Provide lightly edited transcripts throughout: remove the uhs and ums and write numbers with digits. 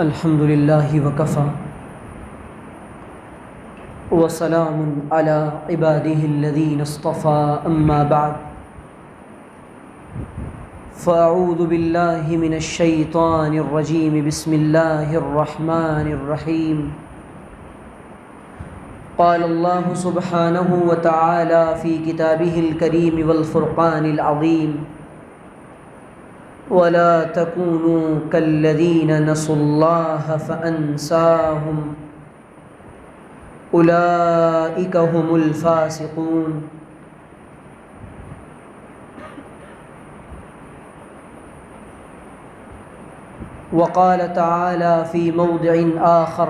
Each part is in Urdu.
الحمد لله وكفى وسلام على عباده الذين اصطفى أما بعد فأعوذ بالله من الشيطان الرجيم بسم الله الرحمن الرحيم قال الله سبحانه وتعالى في كتابه الكريم والفرقان العظيم ولا تكونوا كالذين نسوا الله فأنساهم أولئك هم الفاسقون وقال تعالى في موضع آخر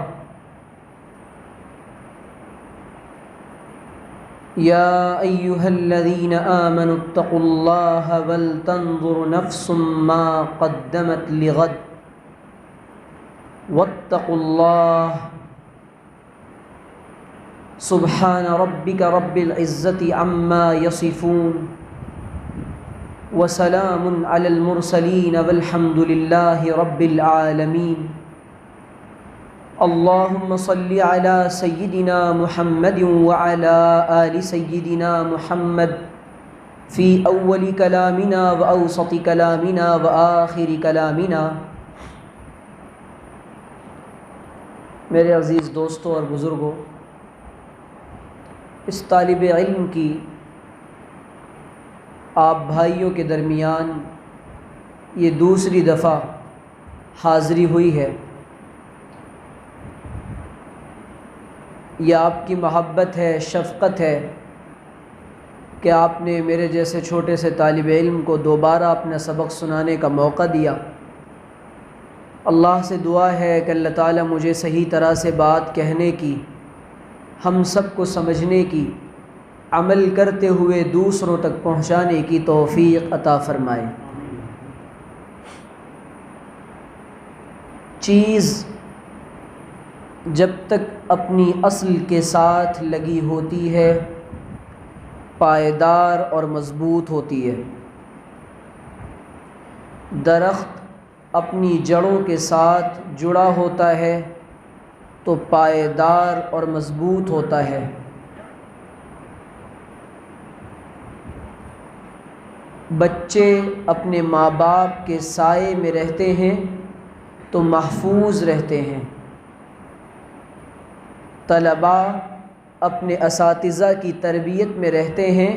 يا أيها الذين آمنوا اتقوا الله ولتنظر نفس ما قدمت لغد واتقوا الله سبحان ربك رب العزة عما يصفون وسلام على المرسلين والحمد لله رب العالمين اللهم صل على سيدنا محمد وعلى آل سيدنا محمد في أول كلامنا وأوسط كلامنا وآخر كلامنا۔ میرے عزیز دوستوں اور بزرگوں، اس طالب علم کی آپ بھائیوں کے درمیان یہ دوسری دفعہ حاضری ہوئی ہے۔ یہ آپ کی محبت ہے، شفقت ہے کہ آپ نے میرے جیسے چھوٹے سے طالب علم کو دوبارہ اپنا سبق سنانے کا موقع دیا۔ اللہ سے دعا ہے کہ اللہ تعالیٰ مجھے صحیح طرح سے بات کہنے کی، ہم سب کو سمجھنے کی، عمل کرتے ہوئے دوسروں تک پہنچانے کی توفیق عطا فرمائے۔ چیز جب تک اپنی اصل کے ساتھ لگی ہوتی ہے پائیدار اور مضبوط ہوتی ہے۔ درخت اپنی جڑوں کے ساتھ جڑا ہوتا ہے تو پائیدار اور مضبوط ہوتا ہے۔ بچے اپنے ماں باپ کے سائے میں رہتے ہیں تو محفوظ رہتے ہیں۔ طلباء اپنے اساتذہ کی تربیت میں رہتے ہیں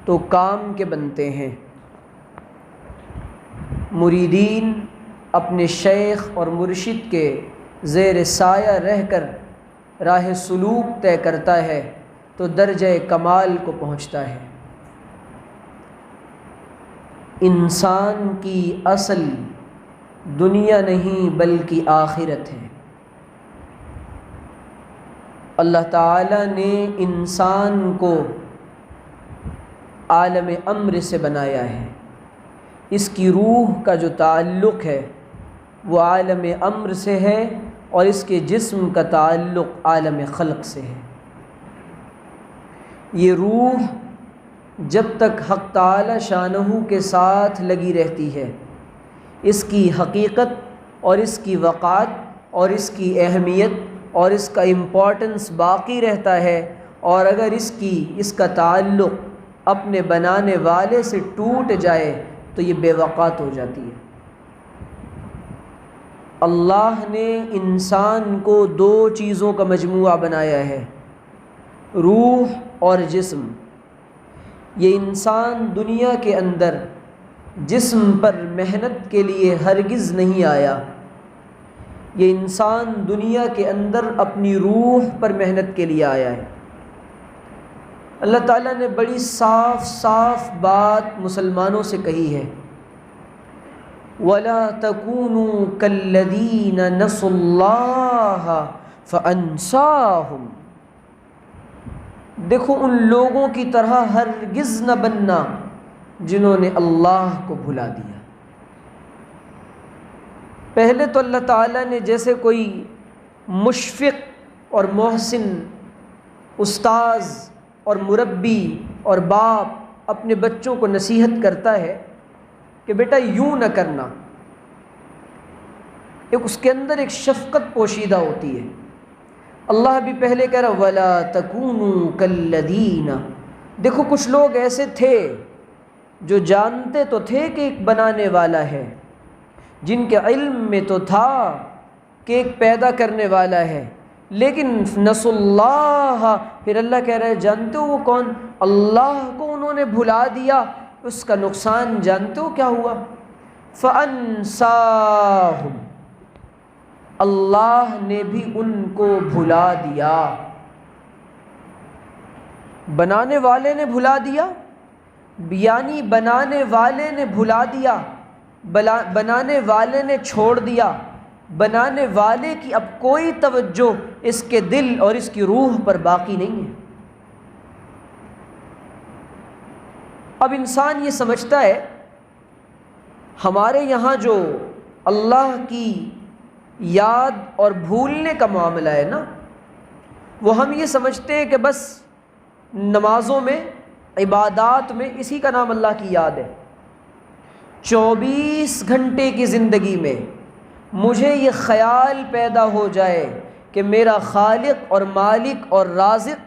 تو کام کے بنتے ہیں۔ مریدین اپنے شیخ اور مرشد کے زیر سایہ رہ کر راہ سلوک طے کرتا ہے تو درجہ کمال کو پہنچتا ہے۔ انسان کی اصل دنیا نہیں بلکہ آخرت ہے۔ اللہ تعالیٰ نے انسان کو عالم امر سے بنایا ہے۔ اس کی روح کا جو تعلق ہے وہ عالم امر سے ہے اور اس کے جسم کا تعلق عالم خلق سے ہے۔ یہ روح جب تک حق تعالی شانہ کے ساتھ لگی رہتی ہے، اس کی حقیقت اور اس کی وقعت اور اس کی اہمیت اور اس کا امپورٹنس باقی رہتا ہے، اور اگر اس کا تعلق اپنے بنانے والے سے ٹوٹ جائے تو یہ بے وقعت ہو جاتی ہے۔ اللہ نے انسان کو دو چیزوں کا مجموعہ بنایا ہے، روح اور جسم۔ یہ انسان دنیا کے اندر جسم پر محنت کے لیے ہرگز نہیں آیا، یہ انسان دنیا کے اندر اپنی روح پر محنت کے لیے آیا ہے۔ اللہ تعالیٰ نے بڑی صاف صاف بات مسلمانوں سے کہی ہے، وَلَا تَكُونُوا كَالَّذِينَ نَسُوا اللَّهَ فَأَنْسَاهُمْ۔ دیکھو ان لوگوں کی طرح ہرگز نہ بننا جنہوں نے اللہ کو بھلا دیا۔ پہلے تو اللہ تعالیٰ نے جیسے کوئی مشفق اور محسن استاذ اور مربی اور باپ اپنے بچوں کو نصیحت کرتا ہے کہ بیٹا یوں نہ کرنا، ایک اس کے اندر ایک شفقت پوشیدہ ہوتی ہے۔ اللہ بھی پہلے کہہ رہا وَلَا تَكُونُوا كَالَّذِينَ، دیکھو کچھ لوگ ایسے تھے جو جانتے تو تھے کہ ایک بنانے والا ہے، جن کے علم میں تو تھا کہ ایک پیدا کرنے والا ہے، لیکن نسوا اللہ، پھر اللہ کہہ رہا ہے جانتے ہو وہ کون؟ اللہ کو انہوں نے بھلا دیا، اس کا نقصان جانتے ہو کیا ہوا؟ فَأَنْسَاهُمْ، اللہ نے بھی ان کو بھلا دیا۔ بنانے والے نے بھلا دیا، یعنی بنانے والے نے بھلا دیا، بنانے والے نے چھوڑ دیا، بنانے والے کی اب کوئی توجہ اس کے دل اور اس کی روح پر باقی نہیں ہے۔ اب انسان یہ سمجھتا ہے ہمارے یہاں جو اللہ کی یاد اور بھولنے کا معاملہ ہے نا، وہ ہم یہ سمجھتے ہیں کہ بس نمازوں میں، عبادات میں اسی کا نام اللہ کی یاد ہے۔ 24 گھنٹے کی زندگی میں مجھے یہ خیال پیدا ہو جائے کہ میرا خالق اور مالک اور رازق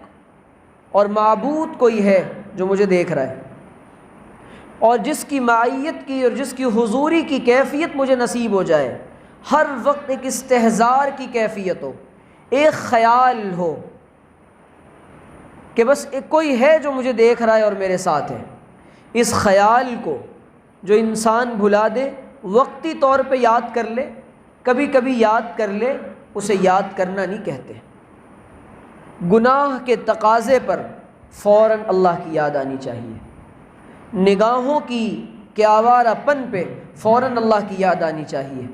اور معبود کوئی ہے جو مجھے دیکھ رہا ہے، اور جس کی معیت کی اور جس کی حضوری کی کیفیت مجھے نصیب ہو جائے، ہر وقت ایک استحضار کی کیفیت ہو، ایک خیال ہو کہ بس ایک کوئی ہے جو مجھے دیکھ رہا ہے اور میرے ساتھ ہے۔ اس خیال کو جو انسان بھلا دے، وقتی طور پہ یاد کر لے، کبھی کبھی یاد کر لے، اسے یاد کرنا نہیں کہتے۔ گناہ کے تقاضے پر فوراً اللہ کی یاد آنی چاہیے، نگاہوں کی کہ آوارہ پن پہ فوراً اللہ کی یاد آنی چاہیے،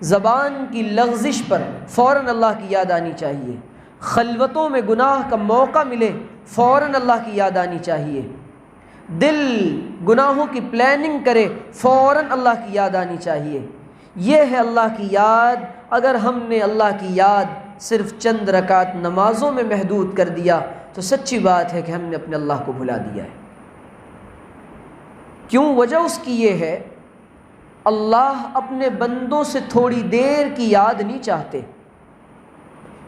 زبان کی لغزش پر فوراً اللہ کی یاد آنی چاہیے، خلوتوں میں گناہ کا موقع ملے فوراً اللہ کی یاد آنی چاہیے، دل گناہوں کی پلاننگ کرے فوراً اللہ کی یاد آنی چاہیے۔ یہ ہے اللہ کی یاد۔ اگر ہم نے اللہ کی یاد صرف چند رکعت نمازوں میں محدود کر دیا تو سچی بات ہے کہ ہم نے اپنے اللہ کو بھلا دیا ہے۔ کیوں؟ وجہ اس کی یہ ہے اللہ اپنے بندوں سے تھوڑی دیر کی یاد نہیں چاہتے۔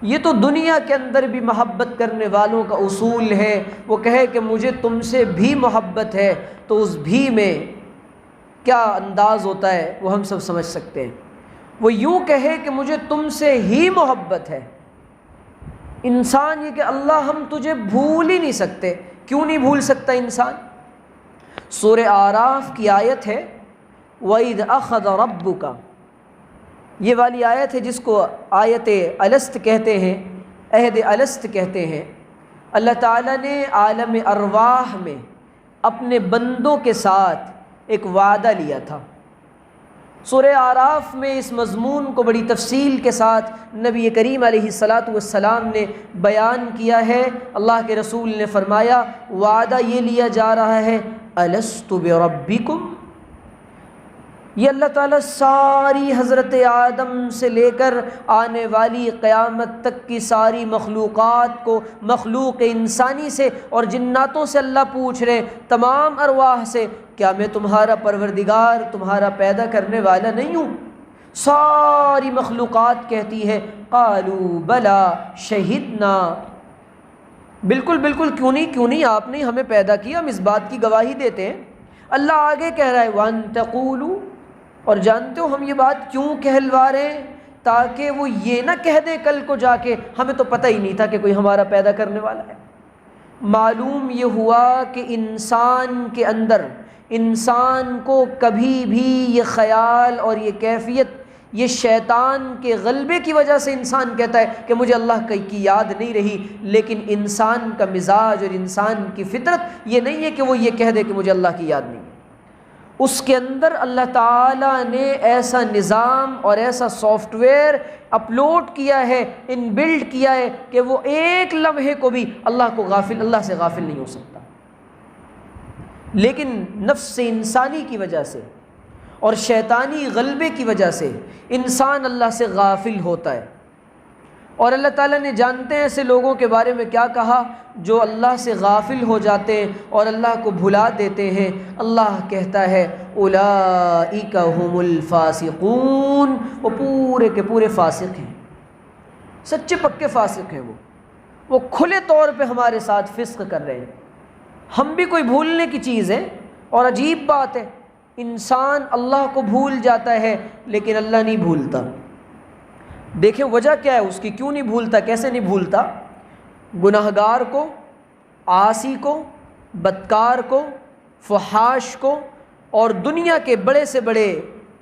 یہ تو دنیا کے اندر بھی محبت کرنے والوں کا اصول ہے، وہ کہے کہ مجھے تم سے بھی محبت ہے تو اس بھی میں کیا انداز ہوتا ہے وہ ہم سب سمجھ سکتے ہیں۔ وہ یوں کہے کہ مجھے تم سے ہی محبت ہے، انسان یہ کہ اللہ ہم تجھے بھول ہی نہیں سکتے۔ کیوں نہیں بھول سکتا انسان؟ سورہ اعراف کی آیت ہے وَإِذْ أَخَذَ رَبُّكَ، یہ والی آیت ہے جس کو آیت الست کہتے ہیں، عہد الست کہتے ہیں۔ اللہ تعالیٰ نے عالم ارواح میں اپنے بندوں کے ساتھ ایک وعدہ لیا تھا۔ سورہ اعراف میں اس مضمون کو بڑی تفصیل کے ساتھ نبی کریم علیہ السلام نے بیان کیا ہے۔ اللہ کے رسول نے فرمایا وعدہ یہ لیا جا رہا ہے الست بربکم، یہ اللہ تعالیٰ ساری حضرت آدم سے لے کر آنے والی قیامت تک کی ساری مخلوقات کو، مخلوق انسانی سے اور جناتوں سے اللہ پوچھ رہے، تمام ارواح سے، کیا میں تمہارا پروردگار، تمہارا پیدا کرنے والا نہیں ہوں؟ ساری مخلوقات کہتی ہے قالوا بلا شہدنا، بالکل بالکل، کیوں نہیں آپ نے ہمیں پیدا کیا، ہم اس بات کی گواہی دیتے ہیں۔ اللہ آگے کہہ رہا ہے وَأَن تَقُولُوا، اور جانتے ہو ہم یہ بات کیوں کہلوا رہے ہیں؟ تاکہ وہ یہ نہ کہہ دے کل کو جا کے ہمیں تو پتہ ہی نہیں تھا کہ کوئی ہمارا پیدا کرنے والا ہے۔ معلوم یہ ہوا کہ انسان کے اندر، انسان کو کبھی بھی یہ خیال اور یہ کیفیت، یہ شیطان کے غلبے کی وجہ سے انسان کہتا ہے کہ مجھے اللہ کی یاد نہیں رہی، لیکن انسان کا مزاج اور انسان کی فطرت یہ نہیں ہے کہ وہ یہ کہہ دے کہ مجھے اللہ کی یاد نہیں۔ اس کے اندر اللہ تعالیٰ نے ایسا نظام اور ایسا سافٹ ویئر اپلوڈ کیا ہے، ان بلڈ کیا ہے کہ وہ ایک لمحے کو بھی اللہ سے غافل نہیں ہو سکتا۔ لیکن نفس انسانی کی وجہ سے اور شیطانی غلبے کی وجہ سے انسان اللہ سے غافل ہوتا ہے۔ اور اللہ تعالیٰ نے جانتے ہیں ایسے لوگوں کے بارے میں کیا کہا، جو اللہ سے غافل ہو جاتے ہیں اور اللہ کو بھلا دیتے ہیں۔ اللہ کہتا ہے اولئک هم الفاسقون، وہ پورے کے پورے فاسق ہیں، سچے پکے فاسق ہیں۔ وہ کھلے طور پہ ہمارے ساتھ فسق کر رہے ہیں۔ ہم بھی کوئی بھولنے کی چیز ہے، اور عجیب بات ہے، انسان اللہ کو بھول جاتا ہے لیکن اللہ نہیں بھولتا۔ دیکھیں وجہ کیا ہے اس کی، کیوں نہیں بھولتا، کیسے نہیں بھولتا؟ گناہگار کو، عاصی کو، بدکار کو، فحاش کو، اور دنیا کے بڑے سے بڑے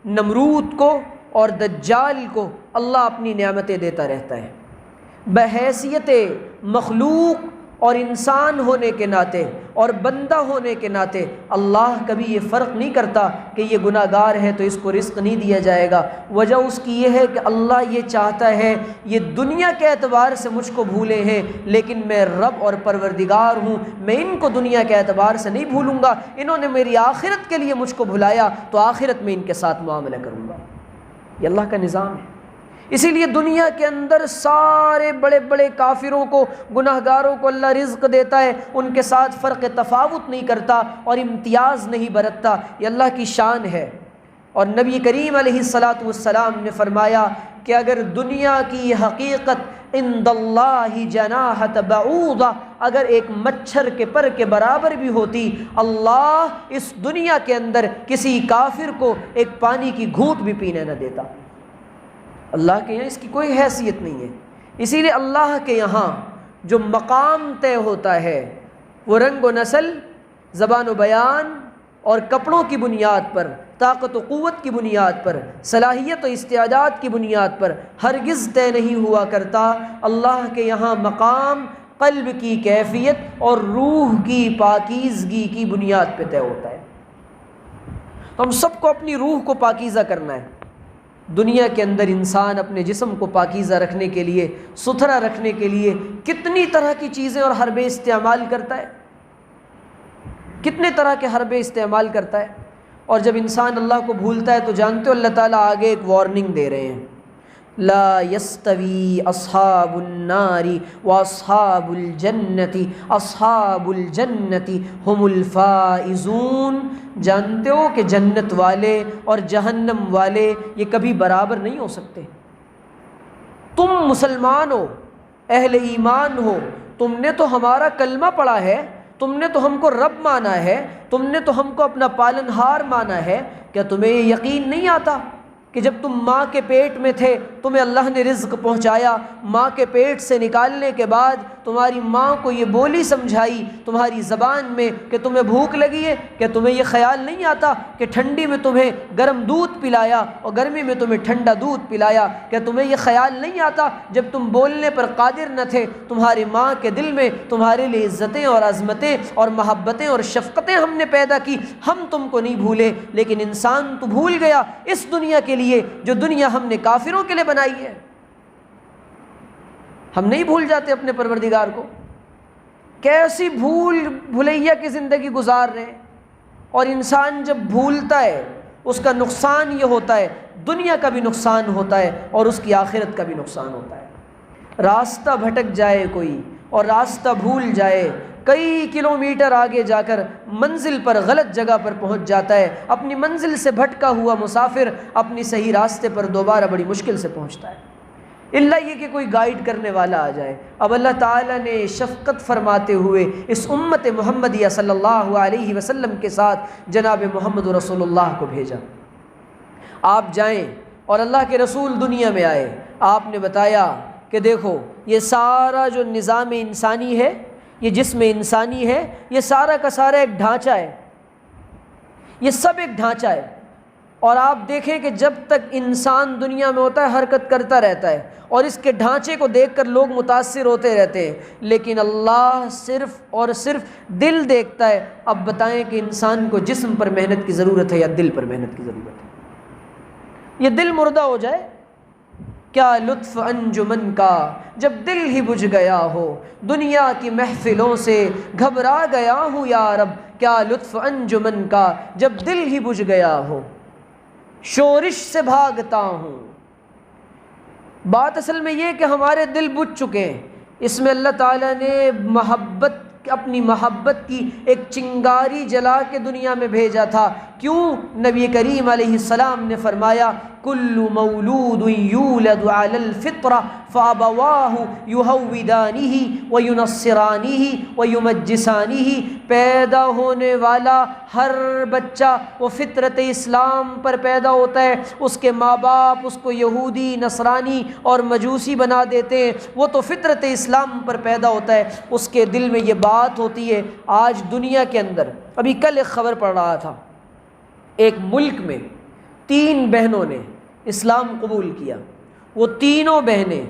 نمرود کو اور دجال کو اللہ اپنی نعمتیں دیتا رہتا ہے۔ بحیثیت مخلوق اور انسان ہونے کے ناطے اور بندہ ہونے کے ناطے اللہ کبھی یہ فرق نہیں کرتا کہ یہ گناہ گار ہے تو اس کو رزق نہیں دیا جائے گا۔ وجہ اس کی یہ ہے کہ اللہ یہ چاہتا ہے یہ دنیا کے اعتبار سے مجھ کو بھولے ہیں، لیکن میں رب اور پروردگار ہوں، میں ان کو دنیا کے اعتبار سے نہیں بھولوں گا۔ انہوں نے میری آخرت کے لیے مجھ کو بھلایا تو آخرت میں ان کے ساتھ معاملہ کروں گا۔ یہ اللہ کا نظام ہے۔ اسی لیے دنیا کے اندر سارے بڑے بڑے کافروں کو، گناہگاروں کو اللہ رزق دیتا ہے، ان کے ساتھ فرق تفاوت نہیں کرتا اور امتیاز نہیں برتتا۔ یہ اللہ کی شان ہے۔ اور نبی کریم علیہ السلام نے فرمایا کہ اگر دنیا کی حقیقت عند اللہ جناحۃ بعوضہ، اگر ایک مچھر کے پر کے برابر بھی ہوتی، اللہ اس دنیا کے اندر کسی کافر کو ایک پانی کی گھونٹ بھی پینے نہ دیتا۔ اللہ کے یہاں اس کی کوئی حیثیت نہیں ہے۔ اسی لیے اللہ کے یہاں جو مقام طے ہوتا ہے وہ رنگ و نسل، زبان و بیان اور کپڑوں کی بنیاد پر، طاقت و قوت کی بنیاد پر، صلاحیت و استعداد کی بنیاد پر ہرگز طے نہیں ہوا کرتا۔ اللہ کے یہاں مقام قلب کی کیفیت اور روح کی پاکیزگی کی بنیاد پہ طے ہوتا ہے۔ تو ہم سب کو اپنی روح کو پاکیزہ کرنا ہے۔ دنیا کے اندر انسان اپنے جسم کو پاکیزہ رکھنے کے لیے، ستھرا رکھنے کے لیے کتنی طرح کی چیزیں اور حربے استعمال کرتا ہے، کتنے طرح کے حربے استعمال کرتا ہے۔ اور جب انسان اللہ کو بھولتا ہے تو جانتے ہو اللہ تعالیٰ آگے ایک وارننگ دے رہے ہیں، لا یستوی اصحاب النار واصحاب الجنت اصحاب الجنت هم الفائزون۔ جانتے ہو کہ جنت والے اور جہنم والے یہ کبھی برابر نہیں ہو سکتے۔ تم مسلمان ہو، اہل ایمان ہو، تم نے تو ہمارا کلمہ پڑھا ہے، تم نے تو ہم کو رب مانا ہے، تم نے تو ہم کو اپنا پالنہار مانا ہے، کیا تمہیں یہ یقین نہیں آتا کہ جب تم ماں کے پیٹ میں تھے تمہیں اللہ نے رزق پہنچایا، ماں کے پیٹ سے نکالنے کے بعد تمہاری ماں کو یہ بولی سمجھائی تمہاری زبان میں کہ تمہیں بھوک لگی ہے، کہ تمہیں یہ خیال نہیں آتا کہ ٹھنڈی میں تمہیں گرم دودھ پلایا اور گرمی میں تمہیں ٹھنڈا دودھ پلایا؟ کہ تمہیں یہ خیال نہیں آتا جب تم بولنے پر قادر نہ تھے تمہاری ماں کے دل میں تمہارے لیے عزتیں اور عظمتیں اور محبتیں اور شفقتیں ہم نے پیدا کی؟ ہم تم کو نہیں بھولے، لیکن انسان تو بھول گیا اس دنیا کے لیے جو دنیا ہم نے کافروں کے لیے بنائی ہے۔ ہم نہیں بھول جاتے اپنے پروردگار کو، کیسی بھولیا کی زندگی گزار رہے ہیں۔ اور انسان جب بھولتا ہے اس کا نقصان یہ ہوتا ہے، دنیا کا بھی نقصان ہوتا ہے اور اس کی آخرت کا بھی نقصان ہوتا ہے۔ راستہ بھٹک جائے کوئی اور راستہ بھول جائے، کئی کلومیٹر آگے جا کر منزل پر غلط جگہ پر پہنچ جاتا ہے۔ اپنی منزل سے بھٹکا ہوا مسافر اپنی صحیح راستے پر دوبارہ بڑی مشکل سے پہنچتا ہے، الا یہ کہ کوئی گائیڈ کرنے والا آ جائے۔ اب اللہ تعالیٰ نے شفقت فرماتے ہوئے اس امت محمدیہ صلی اللہ علیہ وسلم کے ساتھ جناب محمد رسول اللہ کو بھیجا۔ آپ جائیں، اور اللہ کے رسول دنیا میں آئے، آپ نے بتایا کہ دیکھو یہ سارا جو نظام انسانی ہے، یہ جسم انسانی ہے، یہ سارا کا سارا ایک ڈھانچہ ہے، یہ سب ایک ڈھانچہ ہے۔ اور آپ دیکھیں کہ جب تک انسان دنیا میں ہوتا ہے حرکت کرتا رہتا ہے، اور اس کے ڈھانچے کو دیکھ کر لوگ متاثر ہوتے رہتے ہیں، لیکن اللہ صرف اور صرف دل دیکھتا ہے۔ اب بتائیں کہ انسان کو جسم پر محنت کی ضرورت ہے یا دل پر محنت کی ضرورت ہے؟ یہ دل مردہ ہو جائے، کیا لطف انجمن کا جب دل ہی بجھ گیا ہو، دنیا کی محفلوں سے گھبرا گیا ہوں یا رب، کیا لطف انجمن کا جب دل ہی بجھ گیا ہو، شورش سے بھاگتا ہوں، بات اصل میں یہ کہ ہمارے دل بجھ چکے ہیں، اس میں اللہ تعالیٰ نے اپنی محبت کی ایک چنگاری جلا کے دنیا میں بھیجا تھا۔ کیوں؟ نبی کریم علیہ السلام نے فرمایا کل مولود یولد علی الفطرہ فابواہ یہودانہ وینصرانہ ویمجسانہ، پیدا ہونے والا ہر بچہ وہ فطرت اسلام پر پیدا ہوتا ہے، اس کے ماں باپ اس کو یہودی، نصرانی اور مجوسی بنا دیتے ہیں، وہ تو فطرت اسلام پر پیدا ہوتا ہے، اس کے دل میں یہ بات ہوتی ہے۔ آج دنیا کے اندر، ابھی کل ایک خبر پڑھ رہا تھا، ایک ملک میں 3 بہنوں نے اسلام قبول کیا، وہ تینوں بہنیں،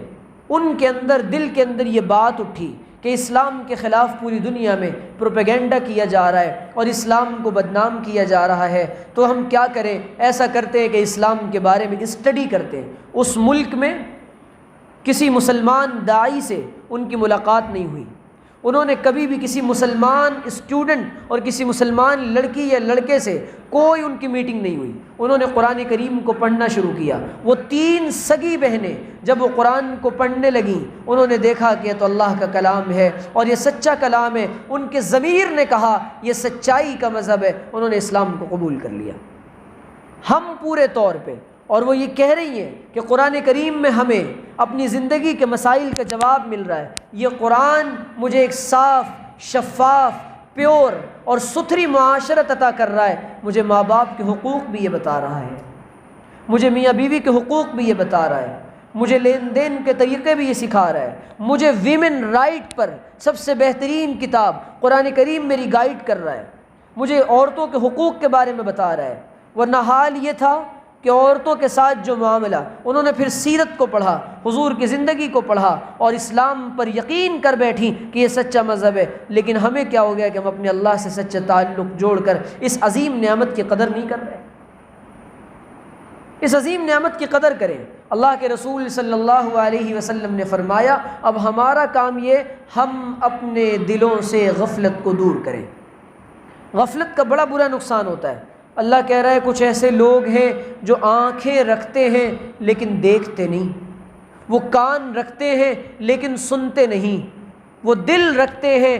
ان کے اندر دل کے اندر یہ بات اٹھی کہ اسلام کے خلاف پوری دنیا میں پروپیگنڈا کیا جا رہا ہے اور اسلام کو بدنام کیا جا رہا ہے، تو ہم کیا کریں؟ ایسا کرتے ہیں کہ اسلام کے بارے میں اسٹڈی کرتے ہیں۔ اس ملک میں کسی مسلمان داعی سے ان کی ملاقات نہیں ہوئی، انہوں نے کبھی بھی کسی مسلمان اسٹوڈنٹ اور کسی مسلمان لڑکی یا لڑکے سے کوئی ان کی میٹنگ نہیں ہوئی۔ انہوں نے قرآن کریم کو پڑھنا شروع کیا۔ وہ 3 سگی بہنیں جب وہ قرآن کو پڑھنے لگیں، انہوں نے دیکھا کہ یہ تو اللہ کا کلام ہے اور یہ سچا کلام ہے، ان کے ضمیر نے کہا یہ سچائی کا مذہب ہے، انہوں نے اسلام کو قبول کر لیا۔ ہم پورے طور پہ، اور وہ یہ کہہ رہی ہیں کہ قرآن کریم میں ہمیں اپنی زندگی کے مسائل کا جواب مل رہا ہے، یہ قرآن مجھے ایک صاف، شفاف، پیور اور ستھری معاشرت عطا کر رہا ہے، مجھے ماں باپ کے حقوق بھی یہ بتا رہا ہے، مجھے میاں بیوی کے حقوق بھی یہ بتا رہا ہے، مجھے لین دین کے طریقے بھی یہ سکھا رہا ہے، مجھے ویمن رائٹ پر سب سے بہترین کتاب قرآن کریم میری گائیڈ کر رہا ہے، مجھے عورتوں کے حقوق کے بارے میں بتا رہا ہے۔ ورنہ حال یہ تھا کہ عورتوں کے ساتھ جو معاملہ، انہوں نے پھر سیرت کو پڑھا، حضور کی زندگی کو پڑھا اور اسلام پر یقین کر بیٹھی کہ یہ سچا مذہب ہے، لیکن ہمیں کیا ہو گیا کہ ہم اپنے اللہ سے سچا تعلق جوڑ کر اس عظیم نعمت کی قدر نہیں کر رہے۔ اس عظیم نعمت کی قدر کریں۔ اللہ کے رسول صلی اللہ علیہ وسلم نے فرمایا اب ہمارا کام یہ، ہم اپنے دلوں سے غفلت کو دور کریں۔ غفلت کا بڑا برا نقصان ہوتا ہے۔ اللہ کہہ رہا ہے کچھ ایسے لوگ ہیں جو آنکھیں رکھتے ہیں لیکن دیکھتے نہیں، وہ کان رکھتے ہیں لیکن سنتے نہیں، وہ دل رکھتے ہیں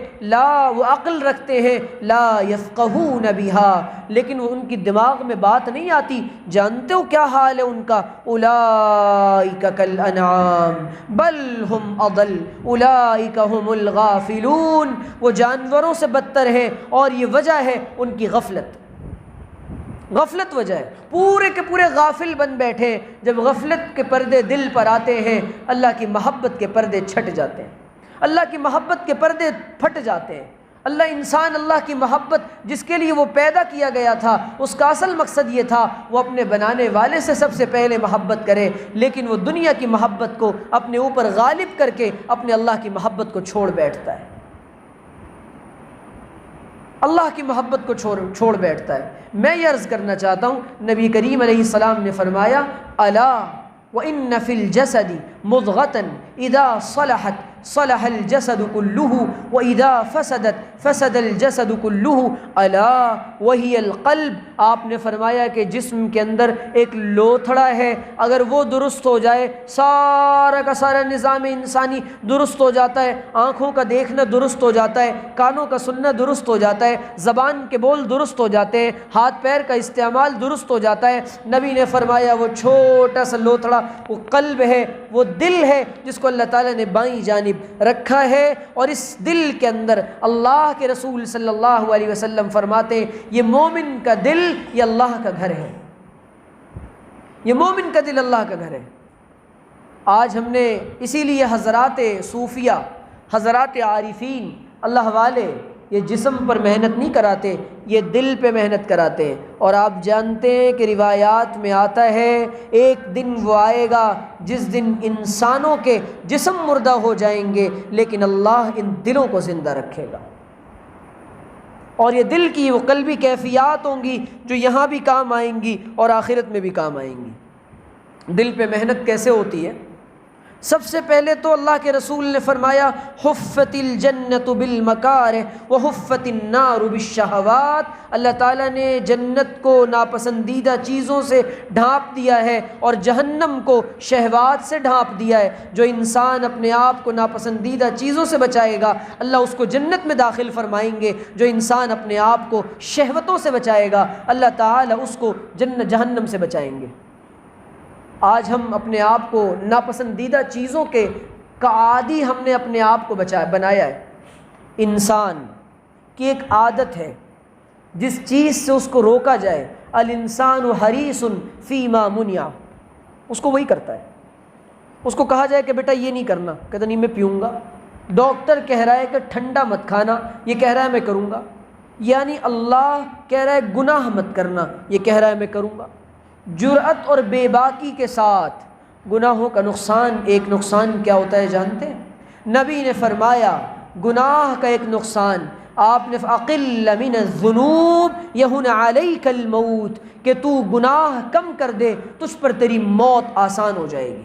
وہ عقل رکھتے ہیں لا یفقہون بہا، لیکن وہ ان کی دماغ میں بات نہیں آتی۔ جانتے ہو کیا حال ہے ان کا؟ اولئک کالانعام بل ہم اضل اولئک ہم الغافلون، وہ جانوروں سے بدتر ہیں اور یہ وجہ ہے ان کی غفلت۔ غفلت وجہ ہے، پورے کے پورے غافل بن بیٹھے۔ جب غفلت کے پردے دل پر آتے ہیں، اللہ کی محبت کے پردے چھٹ جاتے ہیں، اللہ کی محبت کے پردے پھٹ جاتے ہیں۔ اللہ کی محبت جس کے لیے وہ پیدا کیا گیا تھا، اس کا اصل مقصد یہ تھا وہ اپنے بنانے والے سے سب سے پہلے محبت کرے، لیکن وہ دنیا کی محبت کو اپنے اوپر غالب کر کے اپنے اللہ کی محبت کو چھوڑ بیٹھتا ہے، اللہ کی محبت کو چھوڑ بیٹھتا ہے۔ میں یہ عرض کرنا چاہتا ہوں، نبی کریم علیہ السلام نے فرمایا الا وَإِنَّ فِي الْجَسَدِ مُضْغَةً إِذَا صَلَحَتْ صَلَحَ الْجَسَدُ كُلُّهُ وَإِذَا فَسَدَتْ فَسَدَ الْجَسَدُ كُلُّهُ أَلَا وَهِيَ الْقَلْبُ۔ آپ نے فرمایا کہ جسم کے اندر ایک لوتھڑا ہے، اگر وہ درست ہو جائے سارا کا سارا نظام انسانی درست ہو جاتا ہے، آنکھوں کا دیکھنا درست ہو جاتا ہے، کانوں کا سننا درست ہو جاتا ہے، زبان کے بول درست ہو جاتے ہیں، ہاتھ پیر کا استعمال درست ہو جاتا ہے۔ نبی نے فرمایا وہ چھوٹا سا لوتھڑا وہ قلب ہے، وہ دل ہے جس کو اللہ تعالیٰ نے بائیں جانب رکھا ہے، اور اس دل کے اندر اللہ کے رسول صلی اللہ علیہ وسلم فرماتے ہیں یہ مومن کا دل یہ اللہ کا گھر ہے، یہ مومن کا دل اللہ کا گھر ہے۔ آج ہم نے اسی لیے حضرات صوفیہ، حضرات عارفین، اللہ والے یہ جسم پر محنت نہیں کراتے، یہ دل پہ محنت کراتے ہیں۔ اور آپ جانتے ہیں کہ روایات میں آتا ہے ایک دن وہ آئے گا جس دن انسانوں کے جسم مردہ ہو جائیں گے لیکن اللہ ان دلوں کو زندہ رکھے گا، اور یہ دل کی وہ قلبی کیفیات ہوں گی جو یہاں بھی کام آئیں گی اور آخرت میں بھی کام آئیں گی۔ دل پہ محنت کیسے ہوتی ہے؟ سب سے پہلے تو اللہ کے رسول نے فرمایا حفت الجنت بالمکارہ وحفت النار بالشہوات، اللہ تعالیٰ نے جنت کو ناپسندیدہ چیزوں سے ڈھانپ دیا ہے اور جہنم کو شہوات سے ڈھانپ دیا ہے۔ جو انسان اپنے آپ کو ناپسندیدہ چیزوں سے بچائے گا اللہ اس کو جنت میں داخل فرمائیں گے، جو انسان اپنے آپ کو شہوتوں سے بچائے گا اللہ تعالیٰ اس کو جہنم سے بچائیں گے۔ آج ہم اپنے آپ کو ناپسندیدہ چیزوں کے کا عادی ہم نے اپنے آپ کو بنایا ہے۔ انسان کی ایک عادت ہے، جس چیز سے اس کو روکا جائے، الانسان حریص فیما منع، اس کو وہی کرتا ہے۔ اس کو کہا جائے کہ بیٹا یہ نہیں کرنا، کہتا نہیں میں پیوں گا۔ ڈاکٹر کہہ رہا ہے کہ ٹھنڈا مت کھانا، یہ کہہ رہا ہے میں کروں گا۔ یعنی اللہ کہہ رہا ہے گناہ مت کرنا، یہ کہہ رہا ہے میں کروں گا۔ جرأت اور بے باکی کے ساتھ گناہوں کا نقصان، ایک نقصان کیا ہوتا ہے جانتے ہیں؟ نبی نے فرمایا گناہ کا ایک نقصان، آپ نے اقل من الذنوب یہن علیک الموت، کہ تو گناہ کم کر دے تجھ پر تیری موت آسان ہو جائے گی۔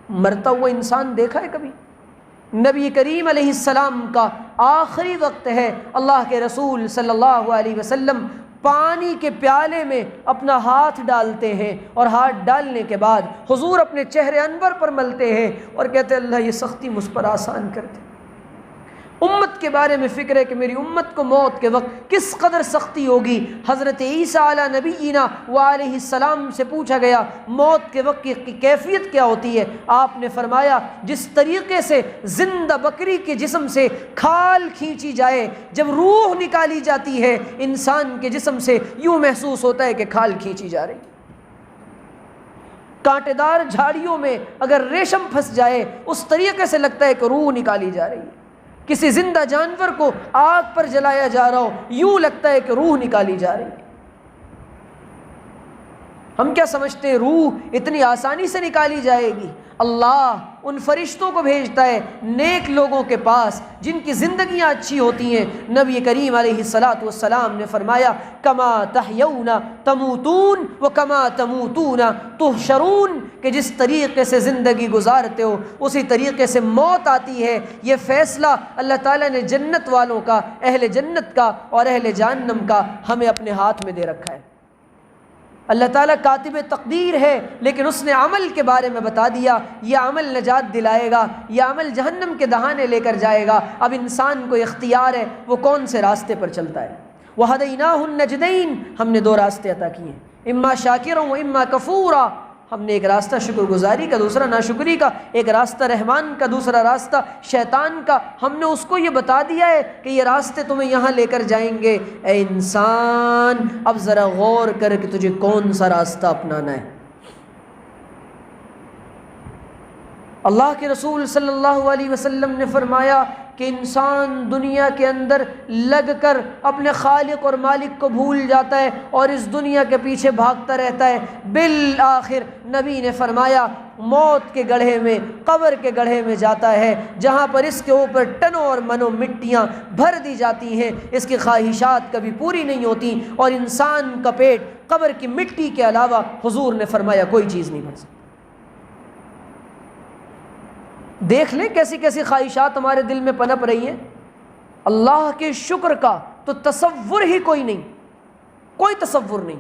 مرتا ہوا انسان دیکھا ہے کبھی؟ نبی کریم علیہ السلام کا آخری وقت ہے، اللہ کے رسول صلی اللہ علیہ وسلم پانی کے پیالے میں اپنا ہاتھ ڈالتے ہیں اور ہاتھ ڈالنے کے بعد حضور اپنے چہرے انور پر ملتے ہیں اور کہتے ہیں اللہ یہ سختی مجھ پر آسان کر دے۔ امت کے بارے میں فکر ہے کہ میری امت کو موت کے وقت کس قدر سختی ہوگی۔ حضرت عیسیٰ علیہ نبینا وعلیہ السلام سے پوچھا گیا موت کے وقت کی کیفیت کیا ہوتی ہے؟ آپ نے فرمایا جس طریقے سے زندہ بکری کے جسم سے کھال کھینچی جائے، جب روح نکالی جاتی ہے انسان کے جسم سے یوں محسوس ہوتا ہے کہ کھال کھینچی جا رہی۔ کانٹے دار جھاڑیوں میں اگر ریشم پھنس جائے اس طریقے سے لگتا ہے کہ روح نکالی جا رہی ہے۔ کسی زندہ جانور کو آگ پر جلایا جا رہا ہو یوں لگتا ہے کہ روح نکالی جا رہی ہے۔ ہم کیا سمجھتے ہیں روح اتنی آسانی سے نکالی جائے گی؟ اللہ ان فرشتوں کو بھیجتا ہے نیک لوگوں کے پاس جن کی زندگیاں اچھی ہوتی ہیں۔ نبی کریم علیہ الصلاۃ والسلام نے فرمایا کما تحیون تموتون وکما تموتون تحشرون، کہ جس طریقے سے زندگی گزارتے ہو اسی طریقے سے موت آتی ہے۔ یہ فیصلہ اللہ تعالیٰ نے جنت والوں کا، اہل جنت کا اور اہل جہنم کا ہمیں اپنے ہاتھ میں دے رکھا ہے۔ اللہ تعالیٰ کاتب تقدیر ہے، لیکن اس نے عمل کے بارے میں بتا دیا یہ عمل نجات دلائے گا، یہ عمل جہنم کے دہانے لے کر جائے گا۔ اب انسان کو اختیار ہے وہ کون سے راستے پر چلتا ہے۔ وَهَدَيْنَاهُ النَّجْدَيْنِ، ہم نے دو راستے عطا کیے ہیں، اما شاکرا و اما کفورا۔ ہم نے ایک راستہ شکر گزاری کا، دوسرا ناشکری کا، ایک راستہ رحمان کا، دوسرا راستہ شیطان کا۔ ہم نے اس کو یہ بتا دیا ہے کہ یہ راستے تمہیں یہاں لے کر جائیں گے۔ اے انسان اب ذرا غور کر کہ تجھے کون سا راستہ اپنانا ہے۔ اللہ کے رسول صلی اللہ علیہ وسلم نے فرمایا کہ انسان دنیا کے اندر لگ کر اپنے خالق اور مالک کو بھول جاتا ہے اور اس دنیا کے پیچھے بھاگتا رہتا ہے۔ بالآخر نبی نے فرمایا موت کے گڑھے میں، قبر کے گڑھے میں جاتا ہے جہاں پر اس کے اوپر ٹنوں اور منوں مٹیاں بھر دی جاتی ہیں، اس کی خواہشات کبھی پوری نہیں ہوتی اور انسان کا پیٹ قبر کی مٹی کے علاوہ حضور نے فرمایا کوئی چیز نہیں بھر سکتی۔ دیکھ لیں کیسی کیسی خواہشات ہمارے دل میں پنپ رہی ہیں۔ اللہ کے شکر کا تو تصور ہی کوئی نہیں، کوئی تصور نہیں،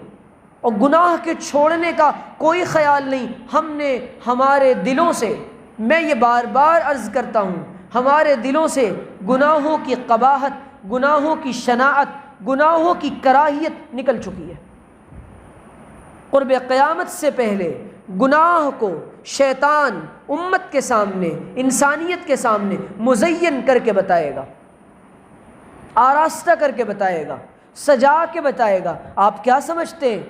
اور گناہ کے چھوڑنے کا کوئی خیال نہیں۔ ہم نے ہمارے دلوں سے، میں یہ بار بار عرض کرتا ہوں، ہمارے دلوں سے گناہوں کی قباحت، گناہوں کی شناعت، گناہوں کی کراہیت نکل چکی ہے۔ قرب قیامت سے پہلے گناہ کو شیطان امت کے سامنے، انسانیت کے سامنے مزین کر کے بتائے گا، آراستہ کر کے بتائے گا، سجا کے بتائے گا۔ آپ کیا سمجھتے ہیں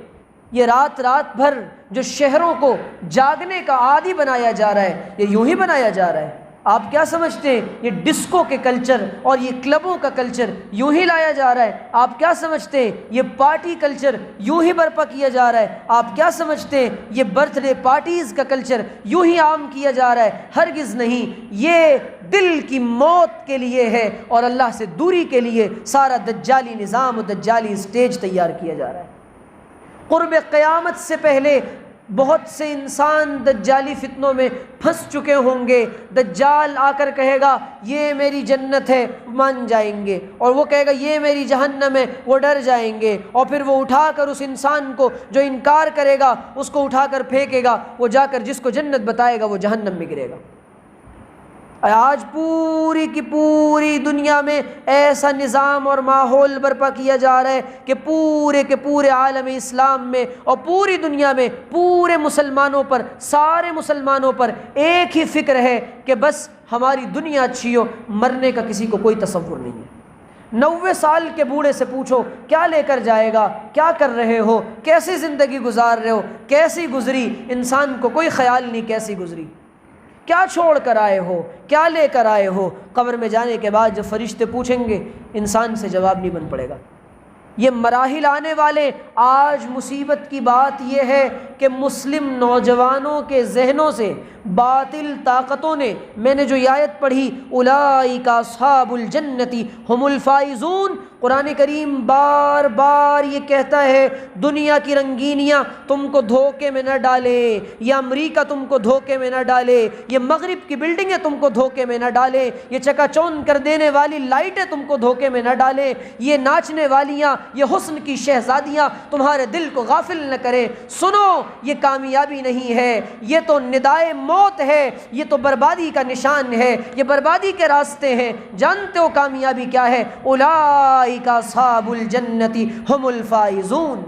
یہ رات رات بھر جو شہروں کو جاگنے کا عادی بنایا جا رہا ہے یہ یوں ہی بنایا جا رہا ہے؟ آپ کیا سمجھتے ہیں یہ ڈسکو کے کلچر اور یہ کلبوں کا کلچر یوں ہی لایا جا رہا ہے؟ آپ کیا سمجھتے ہیں یہ پارٹی کلچر یوں ہی برپا کیا جا رہا ہے؟ آپ کیا سمجھتے ہیں یہ برتھ ڈے پارٹیز کا کلچر یوں ہی عام کیا جا رہا ہے؟ ہرگز نہیں، یہ دل کی موت کے لیے ہے اور اللہ سے دوری کے لیے سارا دجالی نظام و دجالی اسٹیج تیار کیا جا رہا ہے۔ قرب قیامت سے پہلے بہت سے انسان دجالی فتنوں میں پھنس چکے ہوں گے، دجال آ کر کہے گا یہ میری جنت ہے، مان جائیں گے، اور وہ کہے گا یہ میری جہنم ہے، وہ ڈر جائیں گے، اور پھر وہ اٹھا کر اس انسان کو جو انکار کرے گا اس کو اٹھا کر پھینکے گا، وہ جا کر جس کو جنت بتائے گا وہ جہنم میں گرے گا۔ آج پوری کی پوری دنیا میں ایسا نظام اور ماحول برپا کیا جا رہا ہے کہ پورے کے پورے عالم اسلام میں اور پوری دنیا میں پورے مسلمانوں پر، سارے مسلمانوں پر ایک ہی فکر ہے کہ بس ہماری دنیا اچھی ہو، مرنے کا کسی کو کوئی تصور نہیں ہے۔ 90 سال کے بوڑھے سے پوچھو کیا لے کر جائے گا، کیا کر رہے ہو، کیسی زندگی گزار رہے ہو، کیسی گزری، انسان کو کوئی خیال نہیں کیسی گزری، کیا چھوڑ کر آئے ہو، کیا لے کر آئے ہو۔ قبر میں جانے کے بعد جب فرشتے پوچھیں گے انسان سے جواب نہیں بن پڑے گا۔ یہ مراحل آنے والے۔ آج مصیبت کی بات یہ ہے کہ مسلم نوجوانوں کے ذہنوں سے باطل طاقتوں نے، میں نے جو آیت پڑھی اولئک اصحاب الجنت هم الفائزون، قرآن کریم بار بار یہ کہتا ہے دنیا کی رنگینیاں تم کو دھوکے میں نہ ڈالے، یہ امریکہ تم کو دھوکے میں نہ ڈالے، یہ مغرب کی بلڈنگیں تم کو دھوکے میں نہ ڈالے، یہ چکا چوند کر دینے والی لائٹیں تم کو دھوکے میں نہ ڈالے، یہ ناچنے والیاں، یہ حسن کی شہزادیاں تمہارے دل کو غافل نہ کریں۔ سنو، یہ کامیابی نہیں ہے، یہ تو ندائے موت ہے، یہ تو بربادی کا نشان ہے، یہ بربادی کے راستے ہیں۔ جانتے ہو کامیابی کیا ہے؟ اولئک اصحاب الجنت هم الفائزون،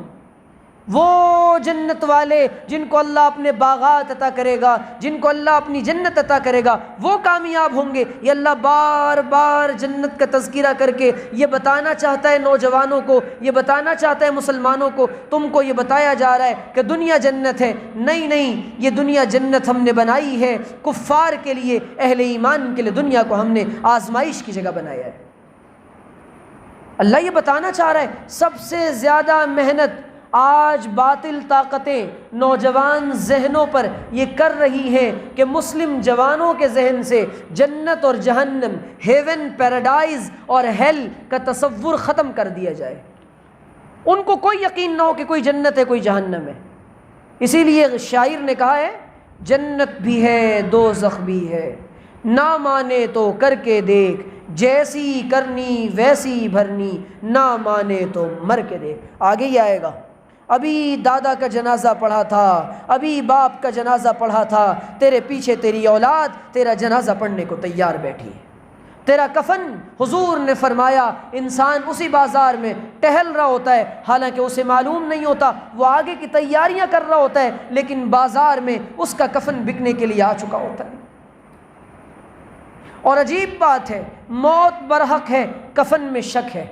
وہ جنت والے جن کو اللہ اپنے باغات عطا کرے گا، جن کو اللہ اپنی جنت عطا کرے گا، وہ کامیاب ہوں گے۔ یہ اللہ بار بار جنت کا تذکرہ کر کے یہ بتانا چاہتا ہے نوجوانوں کو، یہ بتانا چاہتا ہے مسلمانوں کو، تم کو یہ بتایا جا رہا ہے کہ دنیا جنت ہے۔ نہیں نہیں، یہ دنیا جنت ہم نے بنائی ہے کفار کے لیے، اہل ایمان کے لیے دنیا کو ہم نے آزمائش کی جگہ بنایا ہے۔ اللہ یہ بتانا چاہ رہا ہے سب سے زیادہ محنت آج باطل طاقتیں نوجوان ذہنوں پر یہ کر رہی ہیں کہ مسلم جوانوں کے ذہن سے جنت اور جہنم، ہیون، پیراڈائز اور ہیل کا تصور ختم کر دیا جائے۔ ان کو کوئی یقین نہ ہو کہ کوئی جنت ہے کوئی جہنم ہے۔ اسی لیے شاعر نے کہا ہے جنت بھی ہے دوزخ بھی ہے، نہ مانے تو کر کے دیکھ، جیسی کرنی ویسی بھرنی، نہ مانے تو مر کے دیکھ۔ آگے ہی آئے گا، ابھی دادا کا جنازہ پڑھا تھا، ابھی باپ کا جنازہ پڑھا تھا، تیرے پیچھے تیری اولاد تیرا جنازہ پڑھنے کو تیار بیٹھی ہے۔ تیرا کفن، حضور نے فرمایا انسان اسی بازار میں ٹہل رہا ہوتا ہے، حالانکہ اسے معلوم نہیں ہوتا، وہ آگے کی تیاریاں کر رہا ہوتا ہے، لیکن بازار میں اس کا کفن بکنے کے لیے آ چکا ہوتا ہے۔ اور عجیب بات ہے، موت برحق ہے، کفن میں شک ہے،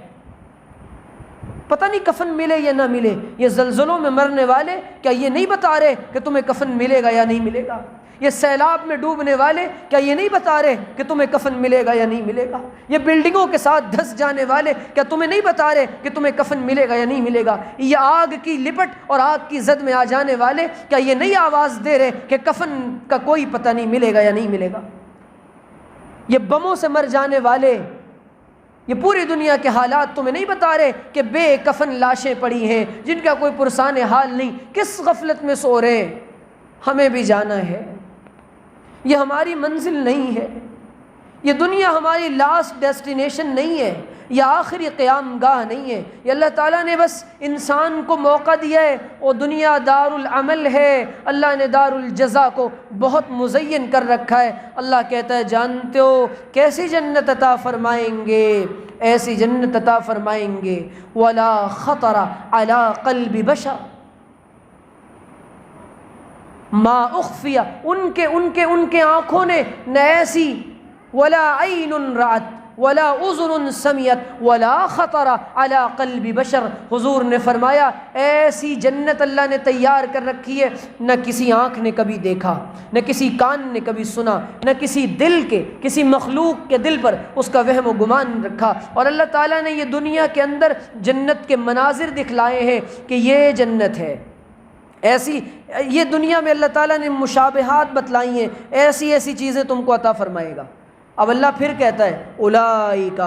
پتہ نہیں کفن ملے یا نہ ملے۔ یہ زلزلوں میں مرنے والے کیا یہ نہیں بتا رہے کہ تمہیں کفن ملے گا یا نہیں ملے گا؟ یہ سیلاب میں ڈوبنے والے کیا یہ نہیں بتا رہے کہ تمہیں کفن ملے گا یا نہیں ملے گا؟ یہ بلڈنگوں کے ساتھ دھس جانے والے کیا تمہیں نہیں بتا رہے کہ تمہیں کفن ملے گا یا نہیں ملے گا؟ یہ آگ کی لپٹ اور آگ کی زد میں آ جانے والے کیا یہ نہیں آواز دے رہے کہ کفن کا کوئی پتہ نہیں ملے گا یا نہیں ملے گا؟ یہ بموں سے مر جانے والے، یہ پوری دنیا کے حالات تمہیں نہیں بتا رہے کہ بے کفن لاشیں پڑی ہیں جن کا کوئی پرسان حال نہیں، کس غفلت میں سو رہے ہیں؟ ہمیں بھی جانا ہے، یہ ہماری منزل نہیں ہے، یہ دنیا ہماری لاسٹ ڈیسٹینیشن نہیں ہے، یہ آخری قیام گاہ نہیں ہے۔ یہ اللہ تعالیٰ نے بس انسان کو موقع دیا ہے، اور دنیا دار العمل ہے، اللہ نے دار الجزا کو بہت مزین کر رکھا ہے۔ اللہ کہتا ہے جانتے ہو کیسی جنت عطا فرمائیں گے؟ ایسی جنت عطا فرمائیں گے ولا خطر علی قلب بشر، ما اخفی، ان کے آنکھوں نے نہ ایسی، ولا عین رأت ولا اذن سمعت ولا خطر علی قلب بشر۔ حضور نے فرمایا ایسی جنت اللہ نے تیار کر رکھی ہے، نہ کسی آنکھ نے کبھی دیکھا، نہ کسی کان نے کبھی سنا، نہ کسی دل کے، کسی مخلوق کے دل پر اس کا وہم و گمان رکھا۔ اور اللہ تعالیٰ نے یہ دنیا کے اندر جنت کے مناظر دکھلائے ہیں کہ یہ جنت ہے ایسی، یہ دنیا میں اللہ تعالیٰ نے مشابہات بتلائی ہیں، ایسی ایسی چیزیں تم کو عطا فرمائے گا۔ اب اللہ پھر کہتا ہے اولئک،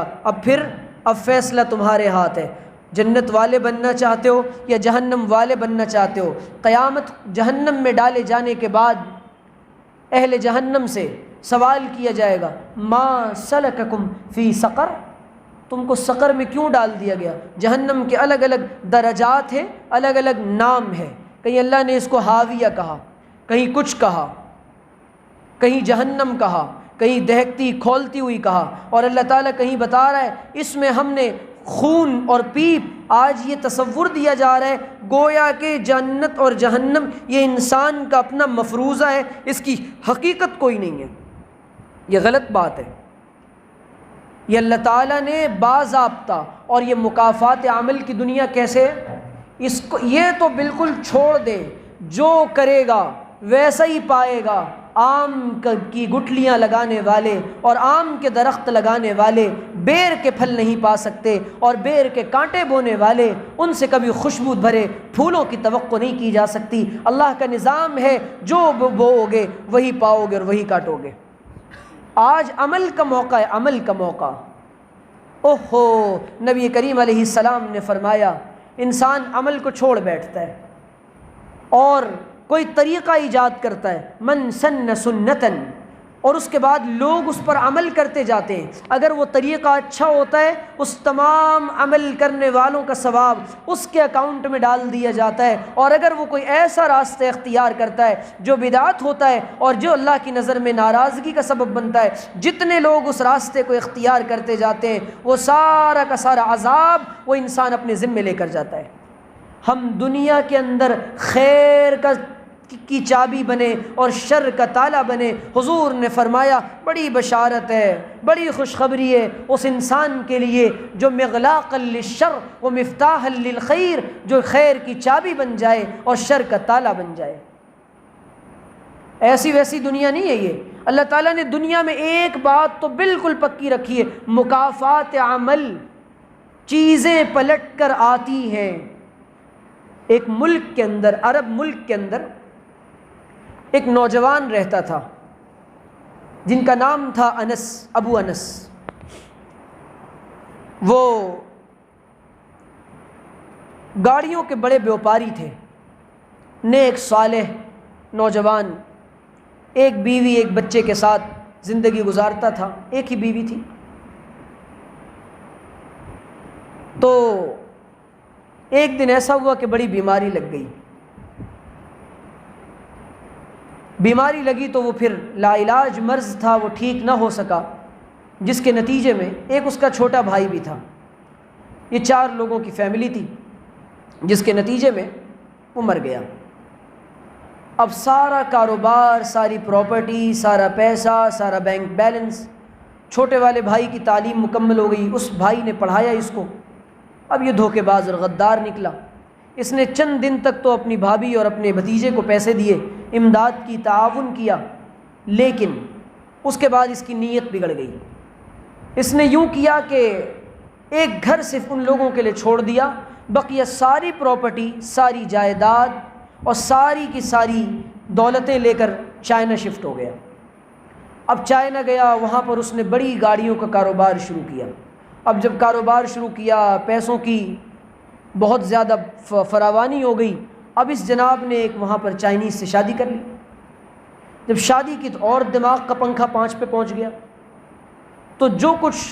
اب فیصلہ تمہارے ہاتھ ہے، جنت والے بننا چاہتے ہو یا جہنم والے بننا چاہتے ہو؟ قیامت جہنم میں ڈالے جانے کے بعد اہل جہنم سے سوال کیا جائے گا، ما سلککم فی سقر، تم کو سقر میں کیوں ڈال دیا گیا؟ جہنم کے الگ الگ درجات ہیں، الگ الگ نام ہے، کہیں اللہ نے اس کو حاویہ کہا، کہیں کچھ کہا، کہیں جہنم کہا، کہیں دہکتی کھولتی ہوئی کہا، اور اللہ تعالیٰ کہیں بتا رہا ہے اس میں ہم نے خون اور پیپ، آج یہ تصور دیا جا رہا ہے گویا کہ جنت اور جہنم یہ انسان کا اپنا مفروضہ ہے، اس کی حقیقت کوئی نہیں ہے۔ یہ غلط بات ہے۔ یہ اللہ تعالیٰ نے باضابطہ، اور یہ مکافات عمل کی دنیا کیسے ہے، اس کو یہ تو بالکل چھوڑ دے، جو کرے گا ویسا ہی پائے گا۔ آم کی گٹھلیاں لگانے والے اور آم کے درخت لگانے والے بیر کے پھل نہیں پا سکتے، اور بیر کے کانٹے بونے والے ان سے کبھی خوشبو بھرے پھولوں کی توقع نہیں کی جا سکتی۔ اللہ کا نظام ہے جو بوؤ گے وہی پاؤ گے اور وہی کاٹو گے۔ آج عمل کا موقع ہے، عمل کا موقع۔ اوہو، نبی کریم علیہ السلام نے فرمایا انسان عمل کو چھوڑ بیٹھتا ہے اور کوئی طریقہ ایجاد کرتا ہے، من سن سنتن، اور اس کے بعد لوگ اس پر عمل کرتے جاتے ہیں۔ اگر وہ طریقہ اچھا ہوتا ہے اس تمام عمل کرنے والوں کا ثواب اس کے اکاؤنٹ میں ڈال دیا جاتا ہے، اور اگر وہ کوئی ایسا راستہ اختیار کرتا ہے جو بدعت ہوتا ہے اور جو اللہ کی نظر میں ناراضگی کا سبب بنتا ہے، جتنے لوگ اس راستے کو اختیار کرتے جاتے ہیں وہ سارا کا سارا عذاب وہ انسان اپنے ذمے لے کر جاتا ہے۔ ہم دنیا کے اندر خیر کی چابی بنے اور شر کا تالا بنے۔ حضور نے فرمایا بڑی بشارت ہے، بڑی خوشخبری ہے اس انسان کے لیے جو مغلاقا للشر و مفتاحا للخیر، جو خیر کی چابی بن جائے اور شر کا تالا بن جائے۔ ایسی ویسی دنیا نہیں ہے یہ۔ اللہ تعالیٰ نے دنیا میں ایک بات تو بالکل پکی رکھی ہے، مکافات عمل، چیزیں پلٹ کر آتی ہیں۔ ایک ملک کے اندر، عرب ملک کے اندر ایک نوجوان رہتا تھا جن کا نام تھا انس، ابو انس۔ وہ گاڑیوں کے بڑے بیوپاری تھے، نیک صالح نوجوان، ایک بیوی ایک بچے کے ساتھ زندگی گزارتا تھا، ایک ہی بیوی تھی۔ تو ایک دن ایسا ہوا کہ بڑی بیماری لگ گئی۔ بیماری لگی تو وہ پھر لا علاج مرض تھا، وہ ٹھیک نہ ہو سکا، جس کے نتیجے میں ایک اس کا چھوٹا بھائی بھی تھا۔ یہ 4 لوگوں کی فیملی تھی، جس کے نتیجے میں وہ مر گیا۔ اب سارا کاروبار، ساری پراپرٹی، سارا پیسہ، سارا بینک بیلنس، چھوٹے والے بھائی کی تعلیم مکمل ہو گئی، اس بھائی نے پڑھایا اس کو۔ اب یہ دھوکے باز اور غدار نکلا۔ اس نے چند دن تک تو اپنی بھابھی اور اپنے بھتیجے کو پیسے دیے، امداد کی، تعاون کیا، لیکن اس کے بعد اس کی نیت بگڑ گئی۔ اس نے یوں کیا کہ ایک گھر صرف ان لوگوں کے لیے چھوڑ دیا، بقیہ ساری پراپرٹی، ساری جائیداد اور ساری کی ساری دولتیں لے کر چائنا شفٹ ہو گیا۔ اب چائنا گیا، وہاں پر اس نے بڑی گاڑیوں کا کاروبار شروع کیا۔ اب جب کاروبار شروع کیا، پیسوں کی بہت زیادہ فراوانی ہو گئی۔ اب اس جناب نے ایک وہاں پر چائنیز سے شادی کر لی۔ جب شادی کی تو اور دماغ کا پنکھا 5 پہ پہنچ گیا، تو جو کچھ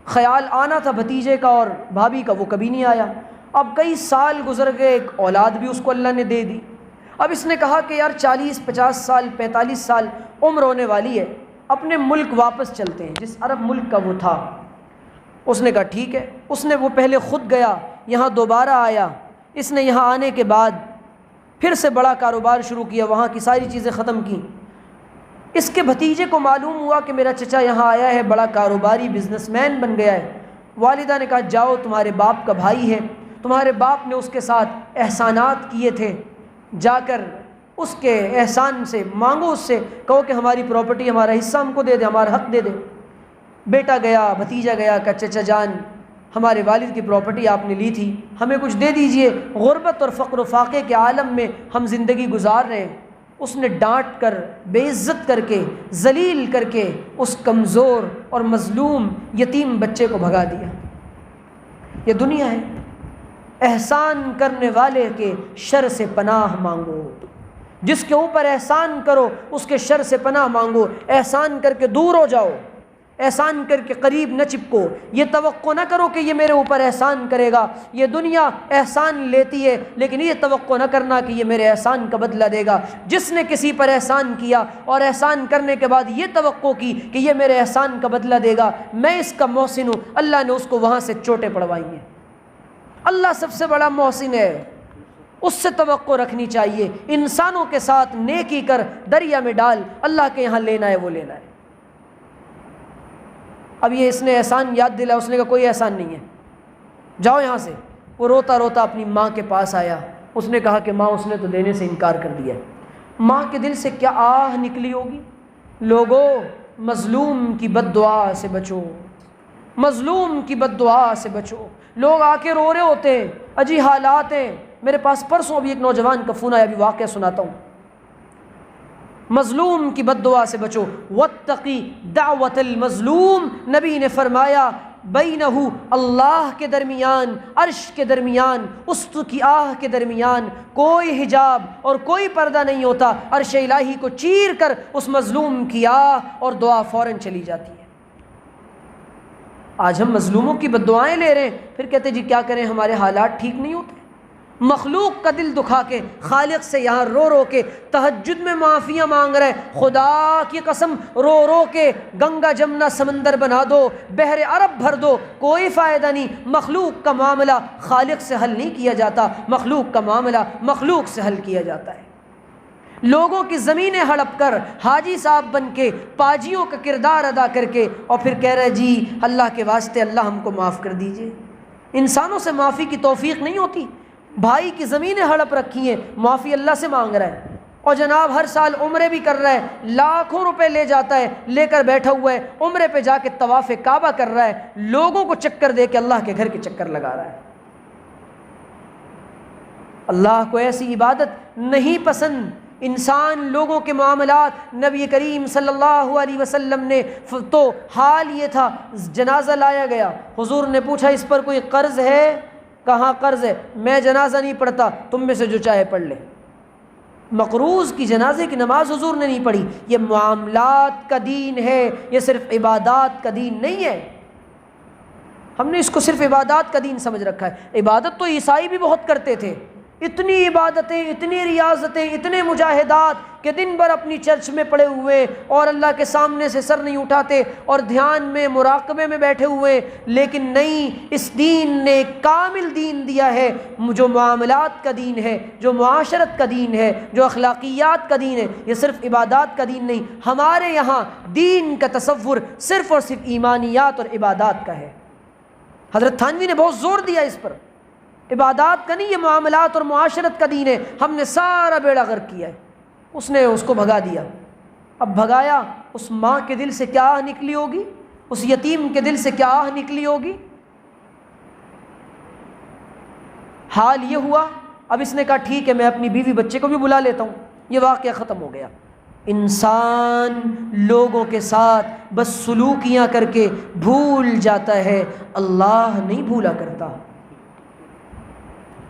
خیال آنا تھا بھتیجے کا اور بھابھی کا وہ کبھی نہیں آیا۔ اب کئی سال گزر گئے، ایک اولاد بھی اس کو اللہ نے دے دی۔ اب اس نے کہا کہ یار 40-50 سال 45 سال عمر ہونے والی ہے، اپنے ملک واپس چلتے ہیں، جس عرب ملک کا وہ تھا۔ اس نے کہا ٹھیک ہے۔ اس نے وہ پہلے خود گیا، یہاں دوبارہ آیا۔ اس نے یہاں آنے کے بعد پھر سے بڑا کاروبار شروع کیا، وہاں کی ساری چیزیں ختم کی۔ اس کے بھتیجے کو معلوم ہوا کہ میرا چچا یہاں آیا ہے، بڑا کاروباری بزنس مین بن گیا ہے۔ والدہ نے کہا جاؤ، تمہارے باپ کا بھائی ہے، تمہارے باپ نے اس کے ساتھ احسانات کیے تھے، جا کر اس کے احسان سے مانگو، اس سے کہو کہ ہماری پراپرٹی، ہمارا حصہ ہم کو دے دے، ہمارا حق دے دے۔ بیٹا گیا، بھتیجا گیا کہ چچا جان ہمارے والد کی پراپرٹی آپ نے لی تھی، ہمیں کچھ دے دیجئے، غربت اور فقر و فاقے کے عالم میں ہم زندگی گزار رہے ہیں۔ اس نے ڈانٹ کر، بے عزت کر کے، ذلیل کر کے اس کمزور اور مظلوم یتیم بچے کو بھگا دیا۔ یہ دنیا ہے۔ احسان کرنے والے کے شر سے پناہ مانگو، جس کے اوپر احسان کرو اس کے شر سے پناہ مانگو، احسان کر کے دور ہو جاؤ، احسان کر کے قریب نہ چپکو، یہ توقع نہ کرو کہ یہ میرے اوپر احسان کرے گا۔ یہ دنیا احسان لیتی ہے لیکن یہ توقع نہ کرنا کہ یہ میرے احسان کا بدلہ دے گا۔ جس نے کسی پر احسان کیا اور احسان کرنے کے بعد یہ توقع کی کہ یہ میرے احسان کا بدلہ دے گا، میں اس کا محسن ہوں، اللہ نے اس کو وہاں سے چوٹیں پڑوائی ہیں۔ اللہ سب سے بڑا محسن ہے، اس سے توقع رکھنی چاہیے۔ انسانوں کے ساتھ نیکی کر، دریا میں ڈال، اللہ کے یہاں لینا ہے وہ لینا ہے۔ اب یہ اس نے احسان یاد دلا، اس نے کہا کوئی احسان نہیں ہے، جاؤ یہاں سے۔ وہ روتا روتا اپنی ماں کے پاس آیا، اس نے کہا کہ ماں اس نے تو دینے سے انکار کر دیا ہے۔ ماں کے دل سے کیا آہ نکلی ہوگی، لوگوں مظلوم کی بد دعا سے بچو، مظلوم کی بد دعا سے بچو۔ لوگ آ کے رو رہے ہوتے ہیں، اجی حالات ہیں۔ میرے پاس پرسوں ابھی ایک نوجوان کا فون آیا، ابھی واقعہ سناتا ہوں۔ مظلوم کی بد دعا سے بچو، واتقی دعوت المظلوم، نبی نے فرمایا بینہ، اللہ کے درمیان، عرش کے درمیان، اس کی آہ کے درمیان کوئی حجاب اور کوئی پردہ نہیں ہوتا، عرش الہی کو چیر کر اس مظلوم کی آہ اور دعا فوراً چلی جاتی ہے۔ آج ہم مظلوموں کی بد دعائیں لے رہے ہیں، پھر کہتے جی کیا کریں ہمارے حالات ٹھیک نہیں ہوتے۔ مخلوق کا دل دکھا کے، خالق سے یہاں رو رو کے تہجد میں معافیاں مانگ رہے، خدا کی قسم رو رو کے گنگا جمنا سمندر بنا دو، بحر عرب بھر دو، کوئی فائدہ نہیں۔ مخلوق کا معاملہ خالق سے حل نہیں کیا جاتا، مخلوق کا معاملہ مخلوق سے حل کیا جاتا ہے۔ لوگوں کی زمینیں ہڑپ کر، حاجی صاحب بن کے، پاجیوں کا کردار ادا کر کے، اور پھر کہہ رہے جی اللہ کے واسطے اللہ ہم کو معاف کر دیجئے۔ انسانوں سے معافی کی توفیق نہیں ہوتی۔ بھائی کی زمینیں ہڑپ رکھی ہیں، معافی اللہ سے مانگ رہا ہے، اور جناب ہر سال عمرے بھی کر رہا ہے، لاکھوں روپے لے جاتا ہے، لے کر بیٹھا ہوا ہے، عمرے پہ جا کے طواف کعبہ کر رہا ہے، لوگوں کو چکر دے کے اللہ کے گھر کے چکر لگا رہا ہے۔ اللہ کو ایسی عبادت نہیں پسند۔ انسان لوگوں کے معاملات، نبی کریم صلی اللہ علیہ وسلم نے تو حال یہ تھا، جنازہ لایا گیا، حضور نے پوچھا اس پر کوئی قرض ہے؟ کہاں قرض ہے؟ میں جنازہ نہیں پڑھتا، تم میں سے جو چاہے پڑھ لے۔ مقروض کی جنازے کی نماز حضور نے نہیں پڑھی۔ یہ معاملات کا دین ہے، یہ صرف عبادات کا دین نہیں ہے۔ ہم نے اس کو صرف عبادات کا دین سمجھ رکھا ہے۔ عبادت تو عیسائی بھی بہت کرتے تھے، اتنی عبادتیں، اتنی ریاضتیں، اتنے مجاہدات کہ دن بھر اپنی چرچ میں پڑے ہوئے اور اللہ کے سامنے سے سر نہیں اٹھاتے اور دھیان میں، مراقبے میں بیٹھے ہوئے۔ لیکن نہیں، اس دین نے ایک کامل دین دیا ہے، جو معاملات کا دین ہے، جو معاشرت کا دین ہے، جو اخلاقیات کا دین ہے۔ یہ صرف عبادات کا دین نہیں، ہمارے یہاں دین کا تصور صرف اور صرف ایمانیات اور عبادات کا ہے۔ حضرت تھانوی نے بہت زور دیا اس پر، عبادات کا نہیں، یہ معاملات اور معاشرت کا دین ہے۔ ہم نے سارا بیڑا غرق کیا ہے، اس نے اس کو بھگا دیا۔ اب بھگایا، اس ماں کے دل سے کیا آہ نکلی ہوگی، اس یتیم کے دل سے کیا آہ نکلی ہوگی۔ حال یہ ہوا، اب اس نے کہا ٹھیک ہے میں اپنی بیوی بچے کو بھی بلا لیتا ہوں، یہ واقعہ ختم ہو گیا۔ انسان لوگوں کے ساتھ بس سلوکیاں کر کے بھول جاتا ہے، اللہ نہیں بھولا کرتا۔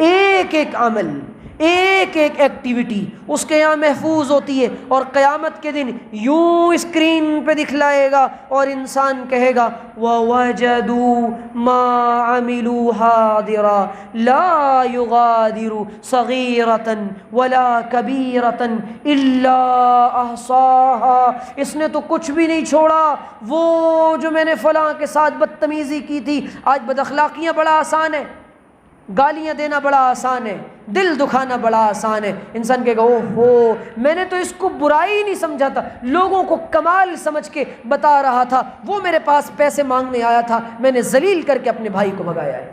ایک ایک عمل، ایک ایک ایکٹیویٹی اس کے یہاں محفوظ ہوتی ہے، اور قیامت کے دن یوں اسکرین پہ دکھلائے گا اور انسان کہے گا وَوَجَدُوا مَا عَمِلُوا حَاضِرًا لَا يُغَادِرُ صَغِيرَةً وَلَا كَبِيرَةً إِلَّا أَحْصَاهَا۔ اس نے تو کچھ بھی نہیں چھوڑا، وہ جو میں نے فلاں کے ساتھ بدتمیزی کی تھی۔ آج بد اخلاقیاں بڑا آسان ہے، گالیاں دینا بڑا آسان ہے، دل دکھانا بڑا آسان ہے۔ انسان کہے گا اوہ ہو، میں نے تو اس کو برائی نہیں سمجھا تھا، لوگوں کو کمال سمجھ کے بتا رہا تھا، وہ میرے پاس پیسے مانگنے آیا تھا، میں نے ذلیل کر کے اپنے بھائی کو بھگایا ہے۔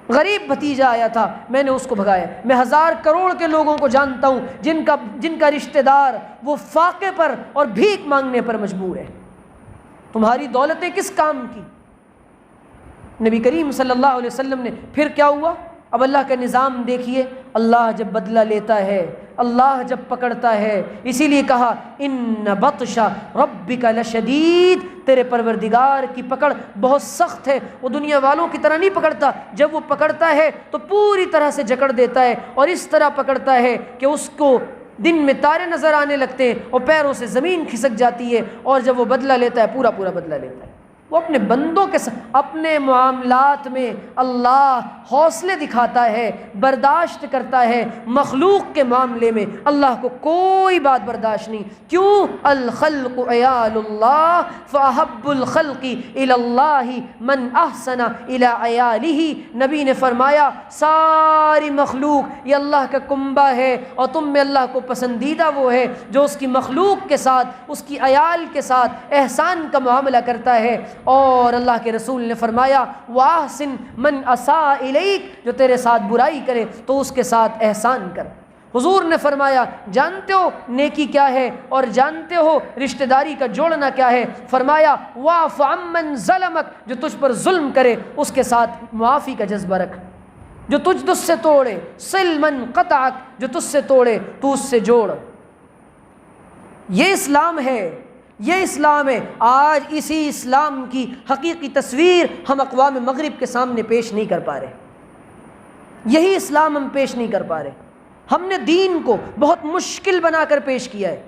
غریب بھتیجا آیا تھا، میں نے اس کو بھگایا۔ میں 1000 کروڑ کے لوگوں کو جانتا ہوں جن کا رشتہ دار وہ فاقے پر اور بھیک مانگنے پر مجبور ہے۔ تمہاری دولتیں کس کام کی؟ نبی کریم صلی اللہ علیہ وسلم نے پھر کیا ہوا؟ اب اللہ کا نظام دیکھیے، اللہ جب بدلہ لیتا ہے اللہ جب پکڑتا ہے، اسی لیے کہا ان بطش ربک لشدید، تیرے پروردگار کی پکڑ بہت سخت ہے، وہ دنیا والوں کی طرح نہیں پکڑتا، جب وہ پکڑتا ہے تو پوری طرح سے جکڑ دیتا ہے، اور اس طرح پکڑتا ہے کہ اس کو دن میں تارے نظر آنے لگتے ہیں اور پیروں سے زمین کھسک جاتی ہے، اور جب وہ بدلہ لیتا ہے پورا بدلہ لیتا ہے۔ وہ اپنے بندوں کے ساتھ اپنے معاملات میں اللہ حوصلے دکھاتا ہے، برداشت کرتا ہے، مخلوق کے معاملے میں اللہ کو کوئی بات برداشت نہیں۔ کیوں؟ الخلق عیال اللہ فاحب الخلق الی اللہ من احسن الی عیالہ، نبی نے فرمایا ساری مخلوق یہ اللہ کا کنبہ ہے، اور تم میں اللہ کو پسندیدہ وہ ہے جو اس کی مخلوق کے ساتھ، اس کی عیال کے ساتھ احسان کا معاملہ کرتا ہے۔ اور اللہ کے رسول نے فرمایا وَأَحْسِن مَنْ أَسَاءَ إِلَيْكَ، جو تیرے ساتھ برائی کرے تو اس کے ساتھ احسان کر۔ حضور نے فرمایا جانتے ہو نیکی کیا ہے اور جانتے ہو رشتہ داری کا جوڑنا کیا ہے؟ فرمایا وَاعْفُ عَمَّنْ ظَلَمَكَ، جو تجھ پر ظلم کرے اس کے ساتھ معافی کا جذبہ رکھ، جو تجھ سے توڑے، صِلْ مَنْ قَطَعَكَ، جو تجھ سے توڑے تو اس سے جوڑ۔ یہ اسلام ہے، یہ اسلام ہے۔ آج اسی اسلام کی حقیقی تصویر ہم اقوام مغرب کے سامنے پیش نہیں کر پا رہے، یہی اسلام ہم پیش نہیں کر پا رہے۔ ہم نے دین کو بہت مشکل بنا کر پیش کیا ہے۔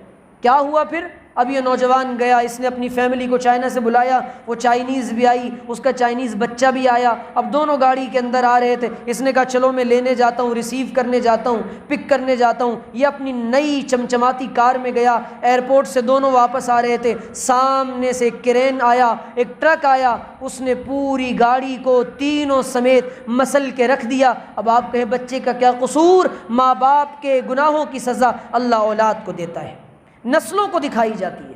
کیا ہوا پھر؟ اب یہ نوجوان گیا، اس نے اپنی فیملی کو چائنا سے بلایا، وہ چائنیز بھی آئی، اس کا چائنیز بچہ بھی آیا، اب دونوں گاڑی کے اندر آ رہے تھے۔ اس نے کہا چلو میں لینے جاتا ہوں، ریسیو کرنے جاتا ہوں، پک کرنے جاتا ہوں۔ یہ اپنی نئی چمچماتی کار میں گیا، ایئرپورٹ سے دونوں واپس آ رہے تھے، سامنے سے ایک کرین آیا، ایک ٹرک آیا، اس نے پوری گاڑی کو تینوں سمیت مسل کے رکھ دیا۔ اب آپ کہیں بچے کا کیا قصور؟ ماں باپ کے گناہوں کی سزا اللہ اولاد کو دیتا ہے، نسلوں کو دکھائی جاتی ہے۔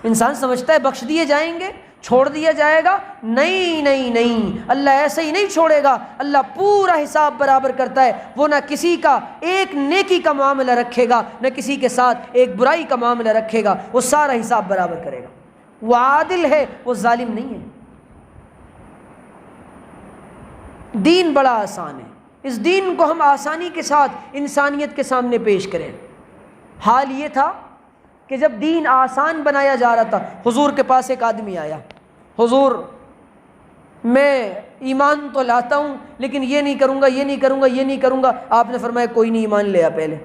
انسان سمجھتا ہے بخش دیے جائیں گے، چھوڑ دیا جائے گا، نہیں نہیں نہیں، اللہ ایسے ہی نہیں چھوڑے گا۔ اللہ پورا حساب برابر کرتا ہے، وہ نہ کسی کا ایک نیکی کا معاملہ رکھے گا، نہ کسی کے ساتھ ایک برائی کا معاملہ رکھے گا، وہ سارا حساب برابر کرے گا۔ وہ عادل ہے، وہ ظالم نہیں ہے۔ دین بڑا آسان ہے، اس دین کو ہم آسانی کے ساتھ انسانیت کے سامنے پیش کریں۔ حال یہ تھا کہ جب دین آسان بنایا جا رہا تھا، حضور کے پاس ایک آدمی آیا، حضور میں ایمان تو لاتا ہوں لیکن یہ نہیں کروں گا، یہ نہیں کروں گا، یہ نہیں کروں گا۔ آپ نے فرمایا کوئی نہیں، ایمان لے آ، پہلے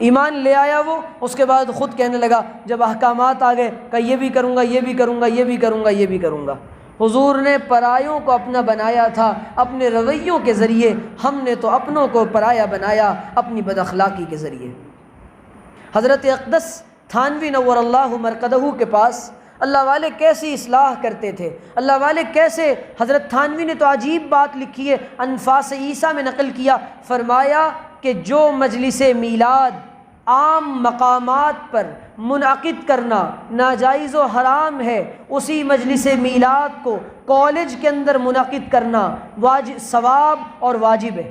ایمان لے آیا وہ، اس کے بعد خود کہنے لگا جب احکامات آ گئے کہ یہ بھی کروں گا، یہ بھی کروں گا، یہ بھی کروں گا، یہ بھی کروں گا۔ حضور نے پرایوں کو اپنا بنایا تھا اپنے رویوں کے ذریعے، ہم نے تو اپنوں کو پرایا بنایا اپنی بد اخلاقی کے ذریعے۔ حضرت اقدس تھانوی نور اللہ مرقدہ کے پاس اللہ والے کیسی اصلاح کرتے تھے، اللہ والے کیسے، حضرت تھانوی نے تو عجیب بات لکھی ہے، انفاس عیسیٰ میں نقل کیا، فرمایا کہ جو مجلس میلاد عام مقامات پر منعقد کرنا ناجائز و حرام ہے، اسی مجلس میلاد کو کالج کے اندر منعقد کرنا واجب، ثواب اور واجب ہے۔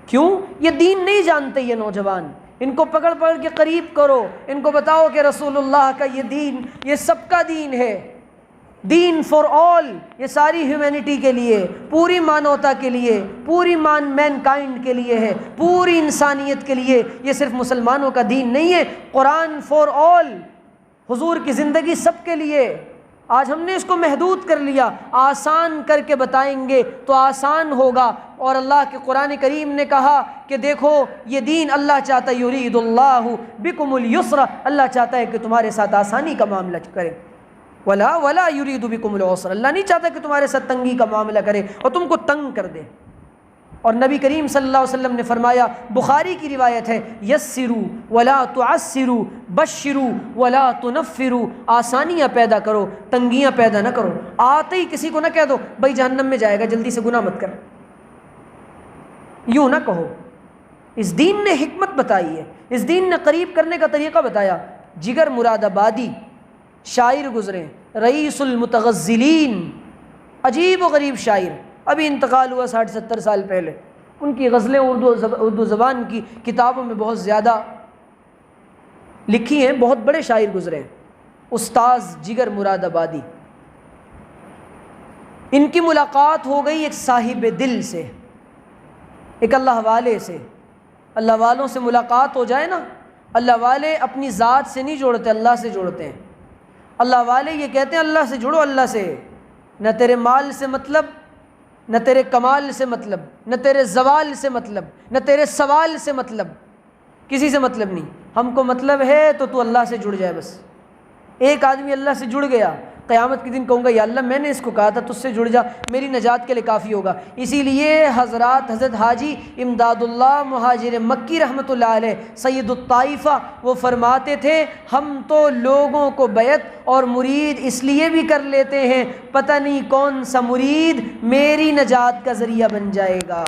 کیوں؟ یہ دین نہیں جانتے یہ نوجوان، ان کو پکڑ کے قریب کرو، ان کو بتاؤ کہ رسول اللہ کا یہ دین یہ سب کا دین ہے، دین فار آل، یہ ساری ہیومینٹی کے لیے، پوری مانوتا کے لیے، پوری مین کائنڈ کے لیے ہے، پوری انسانیت کے لیے، یہ صرف مسلمانوں کا دین نہیں ہے۔ قرآن فار آل، حضور کی زندگی سب کے لیے۔ آج ہم نے اس کو محدود کر لیا، آسان کر کے بتائیں گے تو آسان ہوگا، اور اللہ کے قرآن کریم نے کہا کہ دیکھو یہ دین اللہ چاہتا ہے، یرید اللہ بکم الیسر، اللہ چاہتا ہے کہ تمہارے ساتھ آسانی کا معاملہ کرے، ولا یرید بکم العسر، اللہ نہیں چاہتا کہ تمہارے ساتھ تنگی کا معاملہ کرے اور تم کو تنگ کر دے۔ اور نبی کریم صلی اللہ علیہ وسلم نے فرمایا، بخاری کی روایت ہے، یسروا ولا تعسروا بشروا ولا تنفروا، آسانیاں پیدا کرو، تنگیاں پیدا نہ کرو۔ آتے ہی کسی کو نہ کہہ دو بھائی جہنم میں جائے گا، جلدی سے گناہ مت کر، یوں نہ کہو۔ اس دین نے حکمت بتائی ہے، اس دین نے قریب کرنے کا طریقہ بتایا۔ جگر مراد آبادی شاعر گزرے، رئیس المتغزلین، عجیب و غریب شاعر، ابھی انتقال ہوا 60-70 سال پہلے، ان کی غزلیں اردو زبان کی کتابوں میں بہت زیادہ لکھی ہیں، بہت بڑے شاعر گزرے ہیں، استاذ جگر مراد آبادی۔ ان کی ملاقات ہو گئی ایک صاحب دل سے، ایک اللہ والے سے، اللہ والوں سے ملاقات ہو جائے نا، اللہ والے اپنی ذات سے نہیں جوڑتے، اللہ سے جوڑتے ہیں۔ اللہ والے یہ کہتے ہیں اللہ سے جڑو، اللہ سے، نہ تیرے مال سے مطلب، نہ تیرے کمال سے مطلب، نہ تیرے زوال سے مطلب، نہ تیرے سوال سے مطلب، کسی سے مطلب نہیں، ہم کو مطلب ہے تو اللہ سے جڑ جائے بس۔ ایک آدمی اللہ سے جڑ گیا، قیامت کے دن کہوں گا یا اللہ میں نے اس کو کہا تھا تجھ سے جڑ جا، میری نجات کے لیے کافی ہوگا۔ اسی لیے حضرت حاجی امداد اللہ مہاجر مکی رحمۃ اللہ علیہ سید الطائفہ وہ فرماتے تھے ہم تو لوگوں کو بیعت اور مرید اس لیے بھی کر لیتے ہیں پتہ نہیں کون سا مرید میری نجات کا ذریعہ بن جائے گا،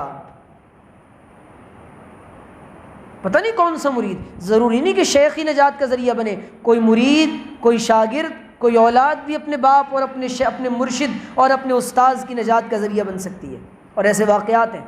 پتہ نہیں کون سا مرید، ضروری نہیں کہ شیخ ہی نجات کا ذریعہ بنے، کوئی مرید، کوئی شاگرد، کوئی اولاد بھی اپنے باپ اور اپنے مرشد اور اپنے استاذ کی نجات کا ذریعہ بن سکتی ہے، اور ایسے واقعات ہیں۔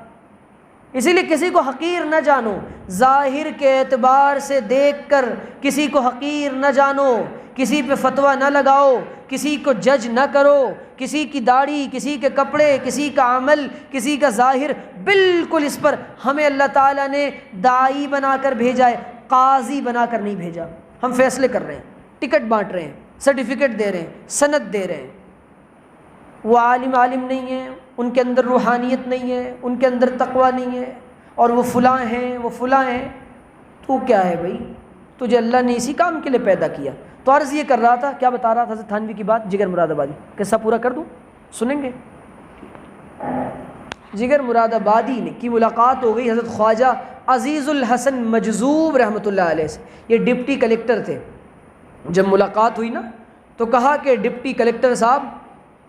اسی لیے کسی کو حقیر نہ جانو، ظاہر کے اعتبار سے دیکھ کر کسی کو حقیر نہ جانو، کسی پہ فتویٰ نہ لگاؤ، کسی کو جج نہ کرو، کسی کی داڑھی، کسی کے کپڑے، کسی کا عمل، کسی کا ظاہر، بالکل اس پر ہمیں اللہ تعالیٰ نے داعی بنا کر بھیجا ہے، قاضی بنا کر نہیں بھیجا۔ ہم فیصلے کر رہے ہیں، ٹکٹ بانٹ رہے ہیں، سرٹیفکیٹ دے رہے ہیں، سند دے رہے ہیں۔ وہ عالم نہیں ہے، ان کے اندر روحانیت نہیں ہے، ان کے اندر تقویٰ نہیں ہے، اور وہ فلاں ہیں، وہ فلاں ہیں۔ تو کیا ہے بھائی؟ تجھے اللہ نے اسی کام کے لیے پیدا کیا۔ تو عرض یہ کر رہا تھا، کیا بتا رہا تھا حضرت تھانوی کی بات؟ جگر مراد آبادی قصہ پورا کر دوں، سنیں گے؟ جگر مراد آبادی کی ملاقات ہو گئی حضرت خواجہ عزیز الحسن مجذوب رحمۃ اللہ علیہ سے، یہ ڈپٹی کلیکٹر تھے۔ جب ملاقات ہوئی نا تو کہا کہ ڈپٹی کلیکٹر صاحب،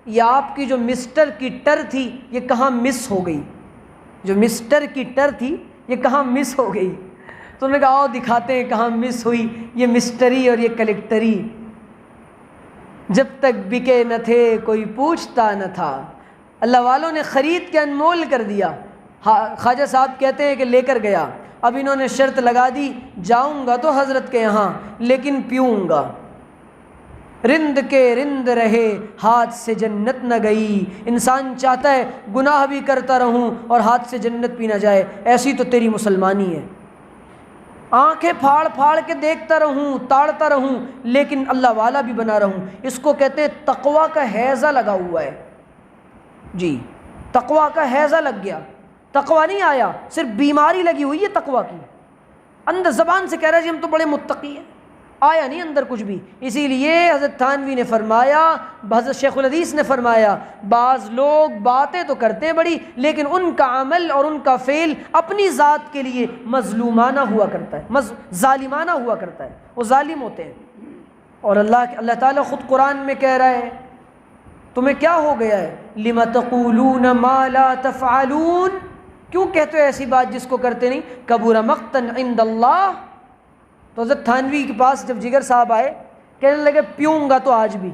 یہ آپ کی جو مسٹر کی ٹر تھی یہ کہاں مس ہو گئی؟ جو مسٹر کی ٹر تھی یہ کہاں مس ہو گئی؟ تو انہوں نے کہا آؤ دکھاتے ہیں کہاں مس ہوئی، یہ مسٹری اور یہ کلیکٹری۔ جب تک بکے نہ تھے کوئی پوچھتا نہ تھا، اللہ والوں نے خرید کے انمول کر دیا۔ خواجہ صاحب کہتے ہیں کہ لے کر گیا، اب انہوں نے شرط لگا دی جاؤں گا تو حضرت کے یہاں لیکن پیوں گا، رند کے رند رہے ہاتھ سے جنت نہ گئی۔ انسان چاہتا ہے گناہ بھی کرتا رہوں اور ہاتھ سے جنت پی نہ جائے، ایسی تو تیری مسلمانی ہے۔ آنکھیں پھاڑ پھاڑ کے دیکھتا رہوں، تاڑتا رہوں، لیکن اللہ والا بھی بنا رہوں، اس کو کہتے ہیں تقویٰ کا ہیضہ لگا ہوا ہے۔ جی، تقویٰ کا ہیضہ لگ گیا، تقویٰ نہیں آیا، صرف بیماری لگی ہوئی ہے تقویٰ کی، اندر زبان سے کہہ رہا ہے جی ہم تو بڑے متقی ہیں، آیا نہیں اندر کچھ بھی۔ اسی لیے حضرت تھانوی نے فرمایا، حضرت شیخ الحدیث نے فرمایا، بعض لوگ باتیں تو کرتے ہیں بڑی، لیکن ان کا عمل اور ان کا فعل اپنی ذات کے لیے مظلومانہ ہوا کرتا ہے، ظالمانہ ہوا کرتا ہے، وہ ظالم ہوتے ہیں۔ اور اللہ تعالیٰ خود قرآن میں کہہ رہا ہے تمہیں کیا ہو گیا ہے، لِمَ تَقُولُونَ مَا لَا تَفْعَلُونَ، کیوں کہتے ہو ایسی بات جس کو کرتے نہیں، کبر مقتن عند اللہ۔ تو حضرت تھانوی کے پاس جب جگر صاحب آئے کہنے لگے پیوں گا تو آج بھی،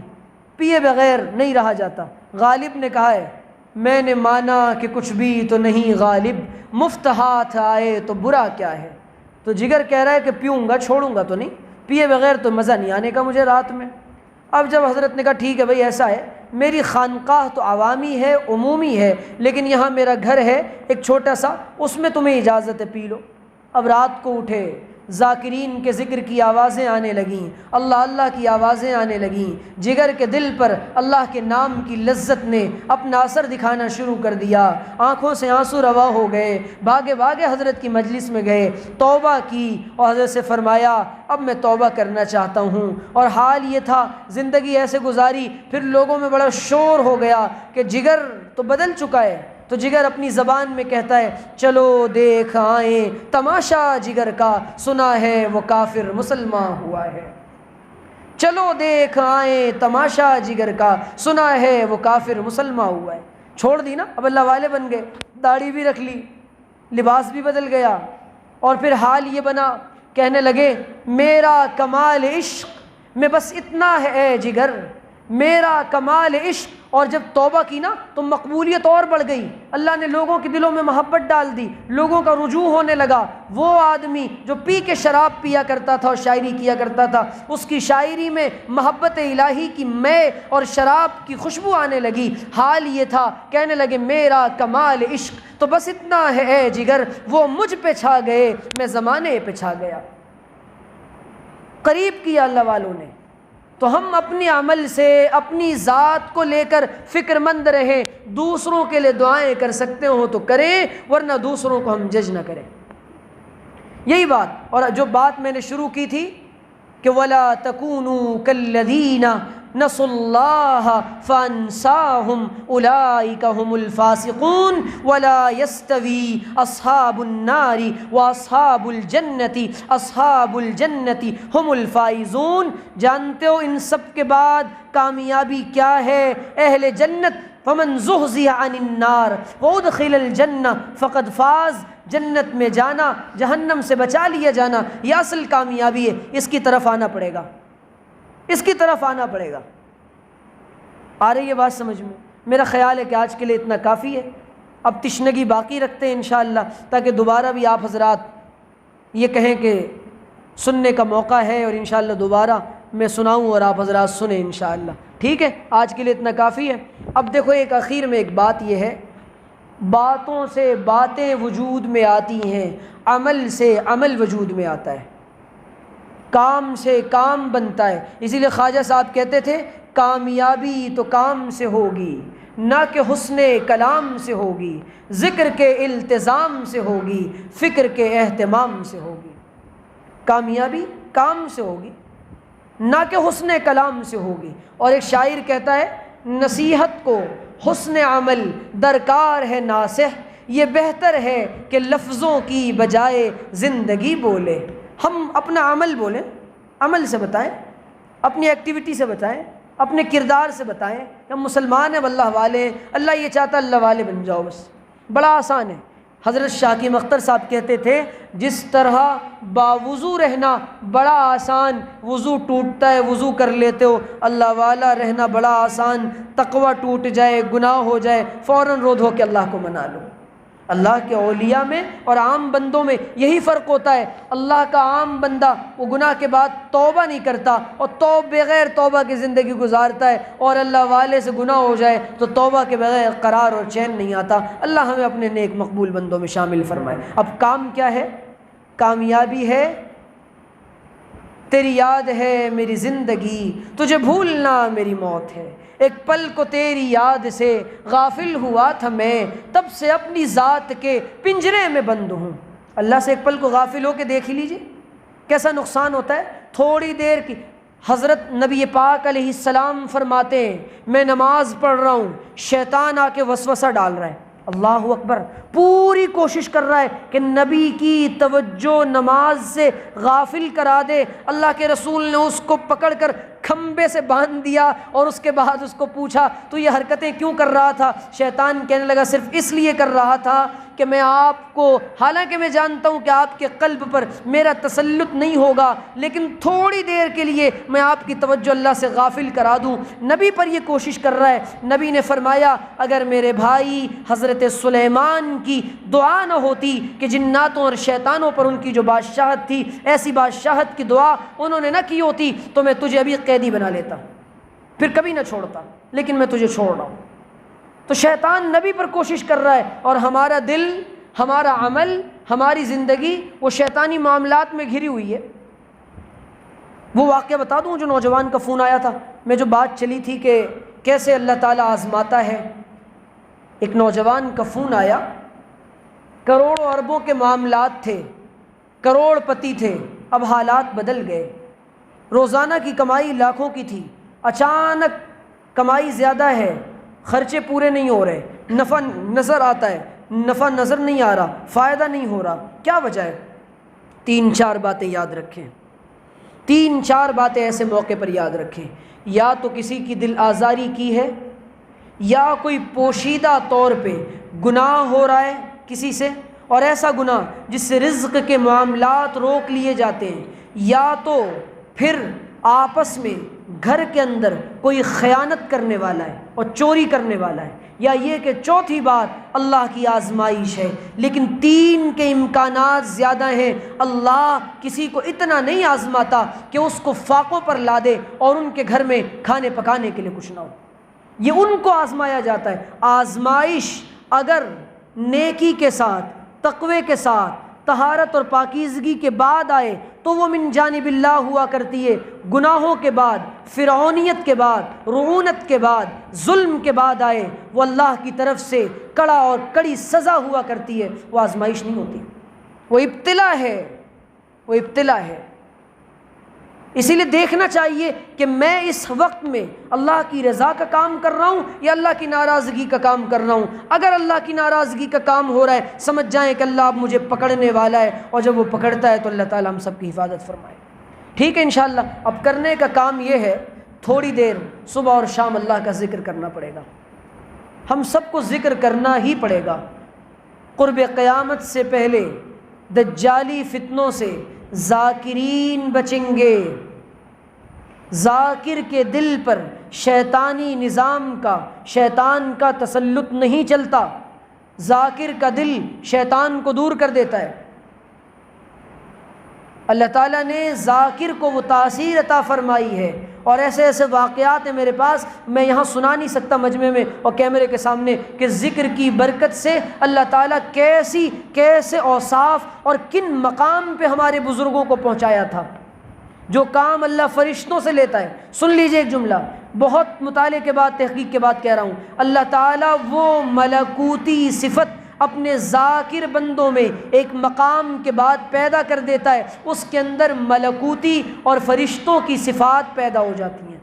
پیے بغیر نہیں رہا جاتا۔ غالب نے کہا ہے میں نے مانا کہ کچھ بھی تو نہیں غالب، مفت ہاتھ آئے تو برا کیا ہے۔ تو جگر کہہ رہا ہے کہ پیوں گا، چھوڑوں گا تو نہیں، پیے بغیر تو مزہ نہیں آنے کا مجھے رات میں۔ اب جب حضرت نے کہا ٹھیک ہے بھائی ایسا ہے، میری خانقاہ تو عوامی ہے، عمومی ہے، لیکن یہاں میرا گھر ہے ایک چھوٹا سا، اس میں تمہیں اجازت ہے پی لو۔ اب رات کو اٹھے، ذاکرین کے ذکر کی آوازیں آنے لگیں، اللہ اللہ کی آوازیں آنے لگیں، جگر کے دل پر اللہ کے نام کی لذت نے اپنا اثر دکھانا شروع کر دیا، آنکھوں سے آنسو روا ہو گئے، بھاگے بھاگے حضرت کی مجلس میں گئے، توبہ کی اور حضرت سے فرمایا اب میں توبہ کرنا چاہتا ہوں۔ اور حال یہ تھا زندگی ایسے گزاری، پھر لوگوں میں بڑا شور ہو گیا کہ جگر تو بدل چکا ہے۔ تو جگر اپنی زبان میں کہتا ہے چلو دیکھ آئیں تماشا جگر کا، سنا ہے وہ کافر مسلمان ہوا ہے۔ چلو دیکھ آئیں تماشا جگر کا، سنا ہے وہ کافر مسلمان ہوا ہے۔ چھوڑ دی نا، اب اللہ والے بن گئے، داڑھی بھی رکھ لی، لباس بھی بدل گیا، اور پھر حال یہ بنا کہنے لگے میرا کمال عشق میں بس اتنا ہے اے جگر، میرا کمال عشق اور جب توبہ کی نا تو مقبولیت اور بڑھ گئی، اللہ نے لوگوں کے دلوں میں محبت ڈال دی، لوگوں کا رجوع ہونے لگا۔ وہ آدمی جو پی کے شراب پیا کرتا تھا اور شاعری کیا کرتا تھا، اس کی شاعری میں محبت الہی کی مے اور شراب کی خوشبو آنے لگی۔ حال یہ تھا، کہنے لگے میرا کمال عشق تو بس اتنا ہے اے جگر، وہ مجھ پہ چھا گئے میں زمانے پہ چھا گیا۔ قریب کیا اللہ والوں نے۔ تو ہم اپنے عمل سے اپنی ذات کو لے کر فکر مند رہیں، دوسروں کے لیے دعائیں کر سکتے ہوں تو کریں، ورنہ دوسروں کو ہم جج نہ کریں۔ یہی بات، اور جو بات میں نے شروع کی تھی کہ وَلَا تَكُونُوا كَالَّذِينَ نَسُوا اللَّهَ فَأَنسَاهُمْ أُولَٰئِكَ هُمُ الْفَاسِقُونَ وَلَا يَسْتَوِي أَصْحَابُ النَّارِ وَأَصْحَابُ الْجَنَّةِ أَصْحَابُ الْجَنَّةِ هُمُ الْفَائِزُونَ۔ جانتے ہو ان سب کے بعد کامیابی کیا ہے؟ اہل جنت، فَمَنْ زُحْزِحَ عَنِ النَّارِ وَأُدْخِلَ الْجَنَّةَ فَقَدْ فَازَ۔ جنت میں جانا، جہنم سے بچا لیا جانا، یہ اصل کامیابی ہے۔ اس کی طرف آنا پڑے گا، اس کی طرف آنا پڑے گا۔ آ رہی ہے بات سمجھ میں؟ میرا خیال ہے کہ آج کے لیے اتنا کافی ہے۔ اب تشنگی باقی رکھتے ہیں انشاءاللہ، تاکہ دوبارہ بھی آپ حضرات یہ کہیں کہ سننے کا موقع ہے، اور انشاءاللہ دوبارہ میں سناؤں اور آپ حضرات سنیں انشاءاللہ۔ ٹھیک ہے، آج کے لیے اتنا کافی ہے۔ اب دیکھو ایک آخر میں ایک بات یہ ہے، باتوں سے باتیں وجود میں آتی ہیں، عمل سے عمل وجود میں آتا ہے، کام سے کام بنتا ہے۔ اسی لیے خواجہ صاحب کہتے تھے کامیابی تو کام سے ہوگی، نہ کہ حسن کلام سے ہوگی، ذکر کے التزام سے ہوگی، فکر کے اہتمام سے ہوگی۔ کامیابی کام سے ہوگی، نہ کہ حسن کلام سے ہوگی۔ اور ایک شاعر کہتا ہے نصیحت کو حسن عمل درکار ہے ناصح، یہ بہتر ہے کہ لفظوں کی بجائے زندگی بولے۔ ہم اپنا عمل بولیں، عمل سے بتائیں، اپنی ایکٹیویٹی سے بتائیں، اپنے کردار سے بتائیں کہ ہم مسلمان ہیں، اللہ والے ہیں، اللہ یہ چاہتا ہے اللہ والے بن جاؤ، بس بڑا آسان ہے۔ حضرت شاکیم اختر صاحب کہتے تھے جس طرح باوضو رہنا بڑا آسان، وضو ٹوٹتا ہے وضو کر لیتے ہو، اللہ والا رہنا بڑا آسان، تقوی ٹوٹ جائے گناہ ہو جائے فوراً رو دھو کے اللہ کو منا لو۔ اللہ کے اولیاء میں اور عام بندوں میں یہی فرق ہوتا ہے۔ اللہ کا عام بندہ وہ گناہ کے بعد توبہ نہیں کرتا اور بغیر توبہ کی زندگی گزارتا ہے، اور اللہ والے سے گناہ ہو جائے تو توبہ کے بغیر قرار اور چین نہیں آتا۔ اللہ ہمیں اپنے نیک مقبول بندوں میں شامل فرمائے۔ اب کام کیا ہے؟ کامیابی ہے تیری یاد ہے میری زندگی، تجھے بھولنا میری موت ہے، ایک پل کو تیری یاد سے غافل ہوا تھا میں، تب سے اپنی ذات کے پنجرے میں بند ہوں۔ اللہ سے ایک پل کو غافل ہو کے دیکھ ہی لیجیے کیسا نقصان ہوتا ہے۔ تھوڑی دیر کی حضرت نبی پاک علیہ السلام فرماتے ہیں میں نماز پڑھ رہا ہوں، شیطان آ کے وسوسہ ڈال رہا ہے، اللہ اکبر، پوری کوشش کر رہا ہے کہ نبی کی توجہ نماز سے غافل کرا دے۔ اللہ کے رسول نے اس کو پکڑ کر کھمبے سے باندھ دیا اور اس کے بعد اس کو پوچھا تو یہ حرکتیں کیوں کر رہا تھا؟ شیطان کہنے لگا صرف اس لیے کر رہا تھا کہ میں آپ کو، حالانکہ میں جانتا ہوں کہ آپ کے قلب پر میرا تسلط نہیں ہوگا، لیکن تھوڑی دیر کے لیے میں آپ کی توجہ اللہ سے غافل کرا دوں۔ نبی پر یہ کوشش کر رہا ہے۔ نبی نے فرمایا اگر میرے بھائی حضرت سلیمان کی دعا نہ ہوتی کہ جناتوں اور شیطانوں پر ان کی جو بادشاہت تھی، ایسی بادشاہت کی دعا انہوں نے نہ کی ہوتی تو میں تجھے ابھی قیدی بنا لیتا، پھر کبھی نہ چھوڑتا، لیکن میں تجھے چھوڑ رہا ہوں۔ تو شیطان نبی پر کوشش کر رہا ہے، اور ہمارا دل، ہمارا عمل، ہماری زندگی وہ شیطانی معاملات میں گھری ہوئی ہے۔ وہ واقعہ بتا دوں جو نوجوان کا فون آیا تھا، میں جو بات چلی تھی کہ کیسے اللہ تعالیٰ آزماتا ہے۔ ایک نوجوان کا فون آیا، کروڑوں اربوں کے معاملات تھے، کروڑ پتی تھے، اب حالات بدل گئے۔ روزانہ کی کمائی لاکھوں کی تھی، اچانک کمائی زیادہ ہے، خرچے پورے نہیں ہو رہے، نفع نظر آتا ہے، نفع نظر نہیں آ رہا، فائدہ نہیں ہو رہا، کیا وجہ ہے؟ 3-4 باتیں یاد رکھیں، 3-4 باتیں ایسے موقع پر یاد رکھیں۔ یا تو کسی کی دل آزاری کی ہے، یا کوئی پوشیدہ طور پہ گناہ ہو رہا ہے کسی سے، اور ایسا گناہ جس سے رزق کے معاملات روک لیے جاتے ہیں، یا تو پھر آپس میں گھر کے اندر کوئی خیانت کرنے والا ہے اور چوری کرنے والا ہے، یا یہ کہ چوتھی بات اللہ کی آزمائش ہے، لیکن 3 کے امکانات زیادہ ہیں، اللہ کسی کو اتنا نہیں آزماتا کہ اس کو فاقوں پر لا دے اور ان کے گھر میں کھانے پکانے کے لیے کچھ نہ ہو، یہ ان کو آزمایا جاتا ہے۔ آزمائش اگر نیکی کے ساتھ، تقوی کے ساتھ، طہارت اور پاکیزگی کے بعد آئے تو وہ من جانب اللہ ہوا کرتی ہے، گناہوں کے بعد، فرعونیت کے بعد، رعونت کے بعد، ظلم کے بعد آئے وہ اللہ کی طرف سے کڑا اور کڑی سزا ہوا کرتی ہے، وہ آزمائش نہیں ہوتی، وہ ابتلا ہے، وہ ابتلا ہے۔ اسی لیے دیکھنا چاہیے کہ میں اس وقت میں اللہ کی رضا کا کام کر رہا ہوں یا اللہ کی ناراضگی کا کام کر رہا ہوں۔ اگر اللہ کی ناراضگی کا کام ہو رہا ہے سمجھ جائیں کہ اللہ اب مجھے پکڑنے والا ہے، اور جب وہ پکڑتا ہے تو اللہ تعالیٰ ہم سب کی حفاظت فرمائے۔ ٹھیک ہے انشاءاللہ۔ اب کرنے کا کام یہ ہے، تھوڑی دیر صبح اور شام اللہ کا ذکر کرنا پڑے گا، ہم سب کو ذکر کرنا ہی پڑے گا۔ قرب قیامت سے پہلے دجالی فتنوں سے ذاکرین بچیں گے، ذاکر کے دل پر شیطانی نظام کا، شیطان کا تسلط نہیں چلتا، ذاکر کا دل شیطان کو دور کر دیتا ہے۔ اللہ تعالیٰ نے ذاکر کو وہ تاثیر عطا فرمائی ہے، اور ایسے ایسے واقعات ہیں میرے پاس، میں یہاں سنا نہیں سکتا مجمع میں اور کیمرے کے سامنے، کہ ذکر کی برکت سے اللہ تعالیٰ کیسے اوصاف اور کن مقام پہ ہمارے بزرگوں کو پہنچایا تھا۔ جو کام اللہ فرشتوں سے لیتا ہے، سن لیجئے ایک جملہ، بہت مطالعے کے بعد، تحقیق کے بعد کہہ رہا ہوں، اللہ تعالیٰ وہ ملکوتی صفت اپنے ذاکر بندوں میں ایک مقام کے بعد پیدا کر دیتا ہے، اس کے اندر ملکوتی اور فرشتوں کی صفات پیدا ہو جاتی ہیں۔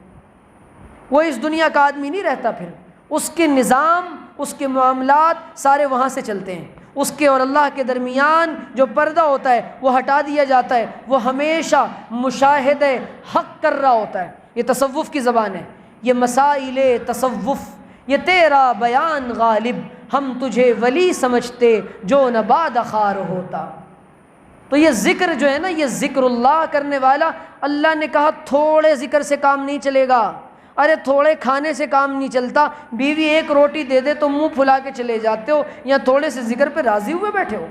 وہ اس دنیا کا آدمی نہیں رہتا، پھر اس کے نظام، اس کے معاملات سارے وہاں سے چلتے ہیں، اس کے اور اللہ کے درمیان جو پردہ ہوتا ہے وہ ہٹا دیا جاتا ہے، وہ ہمیشہ مشاہدہ حق کر رہا ہوتا ہے۔ یہ تصوف کی زبان ہے، یہ مسائل تصوف، یہ تیرا بیان غالب، ہم تجھے ولی سمجھتے جو نہ باد خار ہوتا۔ تو یہ ذکر جو ہے نا، یہ ذکر اللہ کرنے والا، اللہ نے کہا تھوڑے ذکر سے کام نہیں چلے گا، ارے تھوڑے کھانے سے کام نہیں چلتا، بیوی ایک روٹی دے دے تو منہ پھلا کے چلے جاتے ہو، یا تھوڑے سے ذکر پہ راضی ہوئے بیٹھے ہو،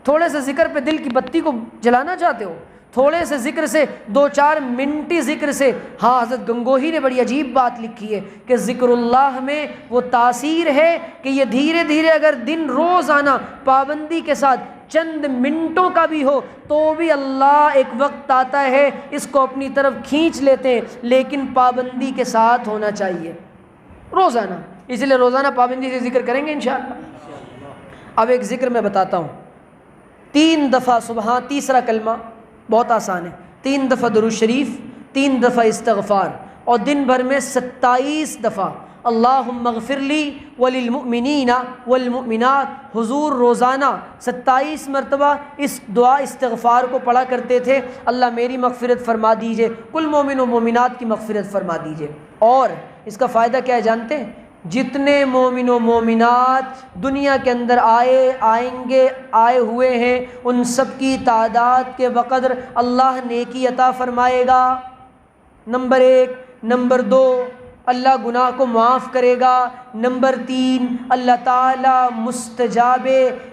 تھوڑے سے ذکر پہ دل کی بتی کو جلانا چاہتے ہو، تھوڑے سے ذکر سے، 2-4 منٹی ذکر سے۔ ہاں حضرت گنگوہی نے بڑی عجیب بات لکھی ہے کہ ذکر اللہ میں وہ تاثیر ہے کہ یہ دھیرے دھیرے اگر دن روزانہ پابندی کے ساتھ چند منٹوں کا بھی ہو تو بھی اللہ ایک وقت آتا ہے اس کو اپنی طرف کھینچ لیتے ہیں، لیکن پابندی کے ساتھ ہونا چاہیے روزانہ۔ اس لیے روزانہ پابندی سے ذکر کریں گے انشاءاللہ۔ اب ایک ذکر میں بتاتا ہوں، 3 دفعہ سبحان، تیسرا کلمہ بہت آسان ہے، 3 دفعہ درود شریف، 3 دفعہ استغفار، اور دن بھر میں 27 دفعہ اللہم اغفر لی وللمؤمنین والمؤمنات۔ حضور روزانہ 27 مرتبہ اس دعا استغفار کو پڑھا کرتے تھے، اللہ میری مغفرت فرما دیجئے، کل مومن و مومنات کی مغفرت فرما دیجئے۔ اور اس کا فائدہ کیا ہے جانتے ہیں؟ جتنے مومن و مومنات دنیا کے اندر آئے ہوئے ہیں، ان سب کی تعداد کے بقدر اللہ نیکی عطا فرمائے گا، نمبر 1۔ نمبر 2، اللہ گناہ کو معاف کرے گا۔ نمبر 3، اللہ تعالیٰ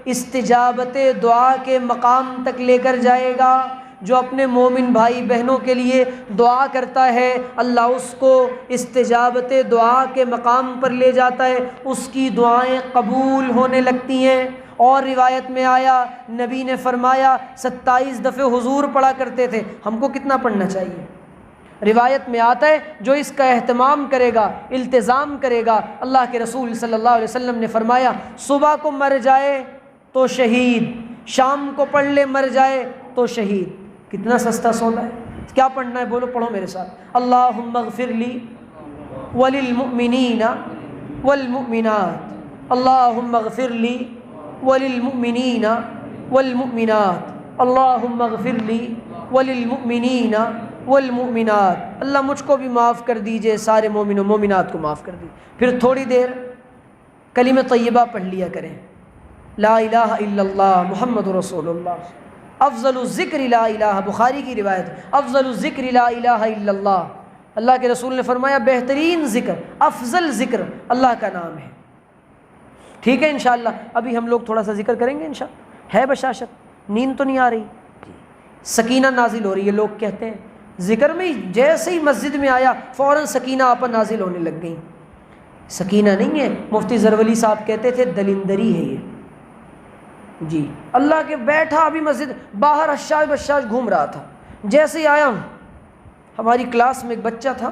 استجابت دعا کے مقام تک لے کر جائے گا۔ جو اپنے مومن بھائی بہنوں کے لیے دعا کرتا ہے اللہ اس کو استجابت دعا کے مقام پر لے جاتا ہے، اس کی دعائیں قبول ہونے لگتی ہیں۔ اور روایت میں آیا، نبی نے فرمایا 27 دفعے حضور پڑھا کرتے تھے، ہم کو کتنا پڑھنا چاہیے؟ روایت میں آتا ہے جو اس کا اہتمام کرے گا، التزام کرے گا، اللہ کے رسول صلی اللہ علیہ وسلم نے فرمایا صبح کو مر جائے تو شہید، شام کو پڑھ لے مر جائے تو شہید۔ کتنا سستا سودا ہے۔ کیا پڑھنا ہے؟ بولو، پڑھو میرے ساتھ، اللہم اغفر لی وللمؤمنین والمؤمنات، اللہم اغفر لی وللمؤمنین والمؤمنات، اللہم اغفر لی وللمؤمنین والمؤمنات۔ اللہ مجھ کو بھی معاف کر دیجئے، سارے مومن و مومنات کو معاف کر دیجئے۔ پھر تھوڑی دیر کلمہ طیبہ پڑھ لیا کریں، لا الہ الا اللہ محمد رسول اللہ، افضل الذکر لا الہ، بخاری کی روایت، افضل الذکر لا الہ الا اللہ، اللہ کے رسول نے فرمایا بہترین ذکر، افضل ذکر اللہ کا نام ہے۔ ٹھیک ہے انشاءاللہ ابھی ہم لوگ تھوڑا سا ذکر کریں گے انشاءاللہ۔ ہے بشاشت، نیند تو نہیں آ رہی؟ سکینہ نازل ہو رہی ہے، لوگ کہتے ہیں ذکر میں جیسے ہی مسجد میں آیا فوراً سکینہ آپ پر نازل ہونے لگ گئی۔ سکینہ نہیں ہے، مفتی زرولی صاحب کہتے تھے دلندری ہے یہ۔ جی اللہ کے بیٹھا ابھی مسجد باہر اشاش بشاش گھوم رہا تھا، جیسے ہی آیا ہماری کلاس میں ایک بچہ تھا،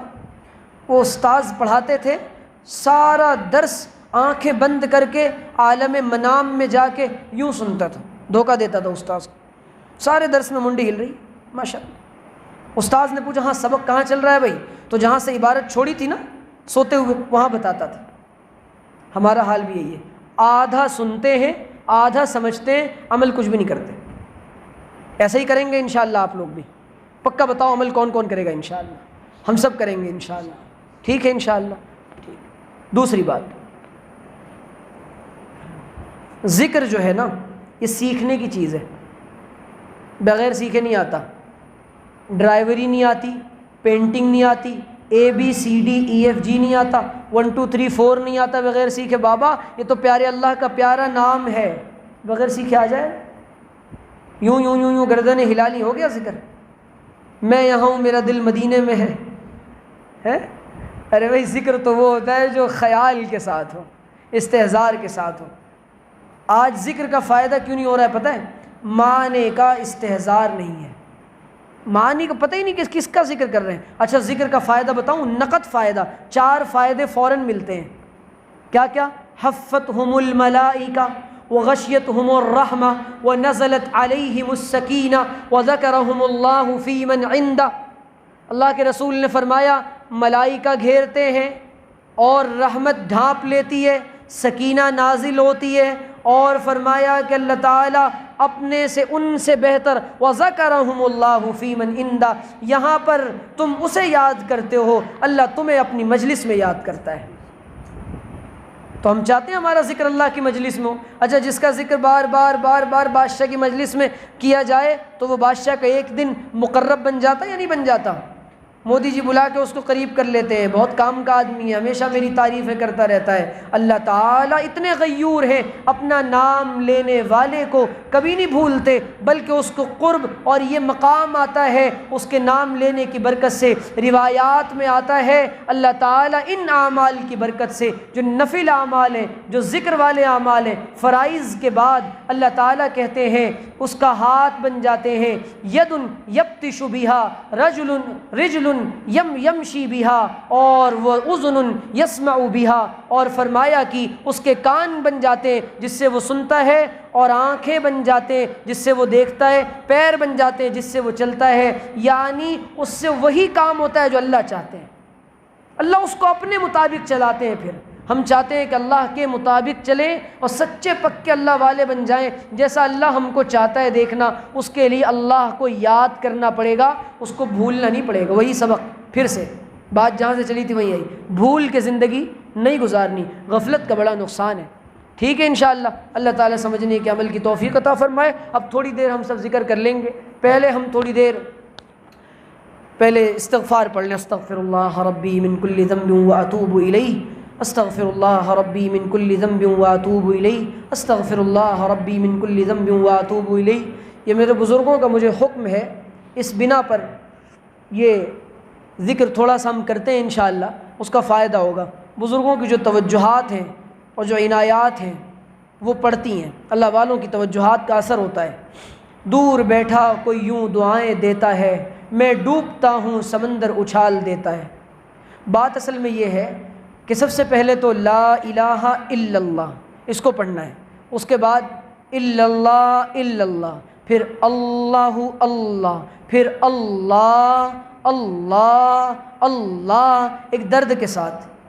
وہ استاذ پڑھاتے تھے، سارا درس آنکھیں بند کر کے عالم منام میں جا کے یوں سنتا تھا، دھوکہ دیتا تھا استاذ کو، سارے درس میں منڈی ہل رہی ماشاءاللہ۔ استاذ نے پوچھا ہاں سبق کہاں چل رہا ہے بھائی؟ تو جہاں سے عبارت چھوڑی تھی نا سوتے ہوئے وہاں بتاتا تھا۔ ہمارا حال بھی یہی ہے، آدھا سنتے ہیں آدھا سمجھتے ہیں، عمل کچھ بھی نہیں کرتے۔ ایسا ہی کریں گے انشاءاللہ آپ لوگ بھی؟ پکا بتاؤ عمل کون کون کرے گا انشاءاللہ؟ ہم سب کریں گے انشاءاللہ، ٹھیک ہے انشاءاللہ؟ ٹھیک۔ دوسری بات، ذکر جو ہے نا یہ سیکھنے کی چیز ہے، بغیر سیکھے نہیں آتا۔ ڈرائیوری نہیں آتی، پینٹنگ نہیں آتی، ABCDEFG نہیں آتا، 1 2 3 4 نہیں آتا بغیر سیکھے۔ بابا یہ تو پیارے اللہ کا پیارا نام ہے، بغیر سیکھے آ جائے؟ یوں یوں یوں یوں گردنیں ہلا لی، ہو گیا ذکر؟ میں یہاں ہوں میرا دل مدینے میں ہے؟ ارے بھائی ذکر تو وہ ہوتا ہے جو خیال کے ساتھ ہو، استحضار کے ساتھ ہو۔ آج ذکر کا فائدہ کیوں نہیں ہو رہا ہے پتہ ہے؟ معنی کا استحضار نہیں ہے، معنی کا پتہ ہی نہیں کس کا ذکر کر رہے ہیں۔ اچھا ذکر کا فائدہ بتاؤں، نقد فائدہ، 4 فائدے فوراً ملتے ہیں۔ کیا کیا؟ حفتہم الملائکہ وغشیتہم الرحمہ ونزلت علیہم السکینہ وذکرہم اللہ فی من عندہ۔ اللہ کے رسول نے فرمایا ملائکہ گھیرتے ہیں اور رحمت ڈھانپ لیتی ہے، سکینہ نازل ہوتی ہے، اور فرمایا کہ اللہ تعالیٰ اپنے سے ان سے بہتر وَذَكَرَهُمُ اللَّهُ فِي مَنْ عِنْدَهُ، یہاں پر تم اسے یاد کرتے ہو، اللہ تمہیں اپنی مجلس میں یاد کرتا ہے۔ تو ہم چاہتے ہیں ہمارا ذکر اللہ کی مجلس میں ہو۔ اچھا جس کا ذکر بار بار بار بار بادشاہ کی مجلس میں کیا جائے تو وہ بادشاہ کا ایک دن مقرب بن جاتا یا نہیں بن جاتا؟ مودی جی بلا کے اس کو قریب کر لیتے ہیں، بہت کام کا آدمی ہے، ہمیشہ میری تعریفیں کرتا رہتا ہے۔ اللہ تعالیٰ اتنے غیور ہیں، اپنا نام لینے والے کو کبھی نہیں بھولتے، بلکہ اس کو قرب اور یہ مقام آتا ہے اس کے نام لینے کی برکت سے۔ روایات میں آتا ہے اللہ تعالیٰ ان اعمال کی برکت سے، جو نفل اعمال ہیں، جو ذکر والے اعمال ہیں، فرائض کے بعد اللہ تعالیٰ کہتے ہیں اس کا ہاتھ بن جاتے ہیں، ید یبطش بہا رجل یمشی بہا، اور وہ اذن یسمع بہا، اور فرمایا کہ اس کے کان بن جاتے ہیں جس سے وہ سنتا ہے، اور آنکھیں بن جاتے ہیں جس سے وہ دیکھتا ہے، پیر بن جاتے ہیں جس سے وہ چلتا ہے، یعنی اس سے وہی کام ہوتا ہے جو اللہ چاہتے ہیں۔ اللہ اس کو اپنے مطابق چلاتے ہیں۔ پھر ہم چاہتے ہیں کہ اللہ کے مطابق چلیں اور سچے پکے اللہ والے بن جائیں، جیسا اللہ ہم کو چاہتا ہے دیکھنا۔ اس کے لیے اللہ کو یاد کرنا پڑے گا، اس کو بھولنا نہیں پڑے گا۔ وہی سبق پھر سے بات جہاں سے چلی تھی وہیں آئی، بھول کے زندگی نہیں گزارنی، غفلت کا بڑا نقصان ہے۔ ٹھیک ہے انشاءاللہ اللہ تعالیٰ سمجھنے کے عمل کی توفیق عطا فرمائے۔ اب تھوڑی دیر ہم سب ذکر کر لیں گے، پہلے ہم تھوڑی دیر استغفار پڑھ لیں۔ استغفر اللہ ربی من کل ذنب واتوب الیہ، استغفر اللہ ربی من کل ذنب واتوب الیہ، استغفر اللہ ربی من کل ذنب واتوب الیہ۔ یہ میرے بزرگوں کا مجھے حکم ہے، اس بنا پر یہ ذکر تھوڑا سا ہم کرتے ہیں انشاءاللہ اس کا فائدہ ہوگا۔ بزرگوں کی جو توجہات ہیں اور جو عنایات ہیں وہ پڑھتی ہیں، اللہ والوں کی توجہات کا اثر ہوتا ہے۔ دور بیٹھا کوئی یوں دعائیں دیتا ہے، میں ڈوبتا ہوں سمندر اچھال دیتا ہے۔ بات اصل میں یہ ہے کہ سب سے پہلے تو لا الہ الا اللہ اس کو پڑھنا ہے، اس کے بعد الا اللہ، پھر اللہ اللہ، پھر اللہ اللہ اللہ، ایک درد کے ساتھ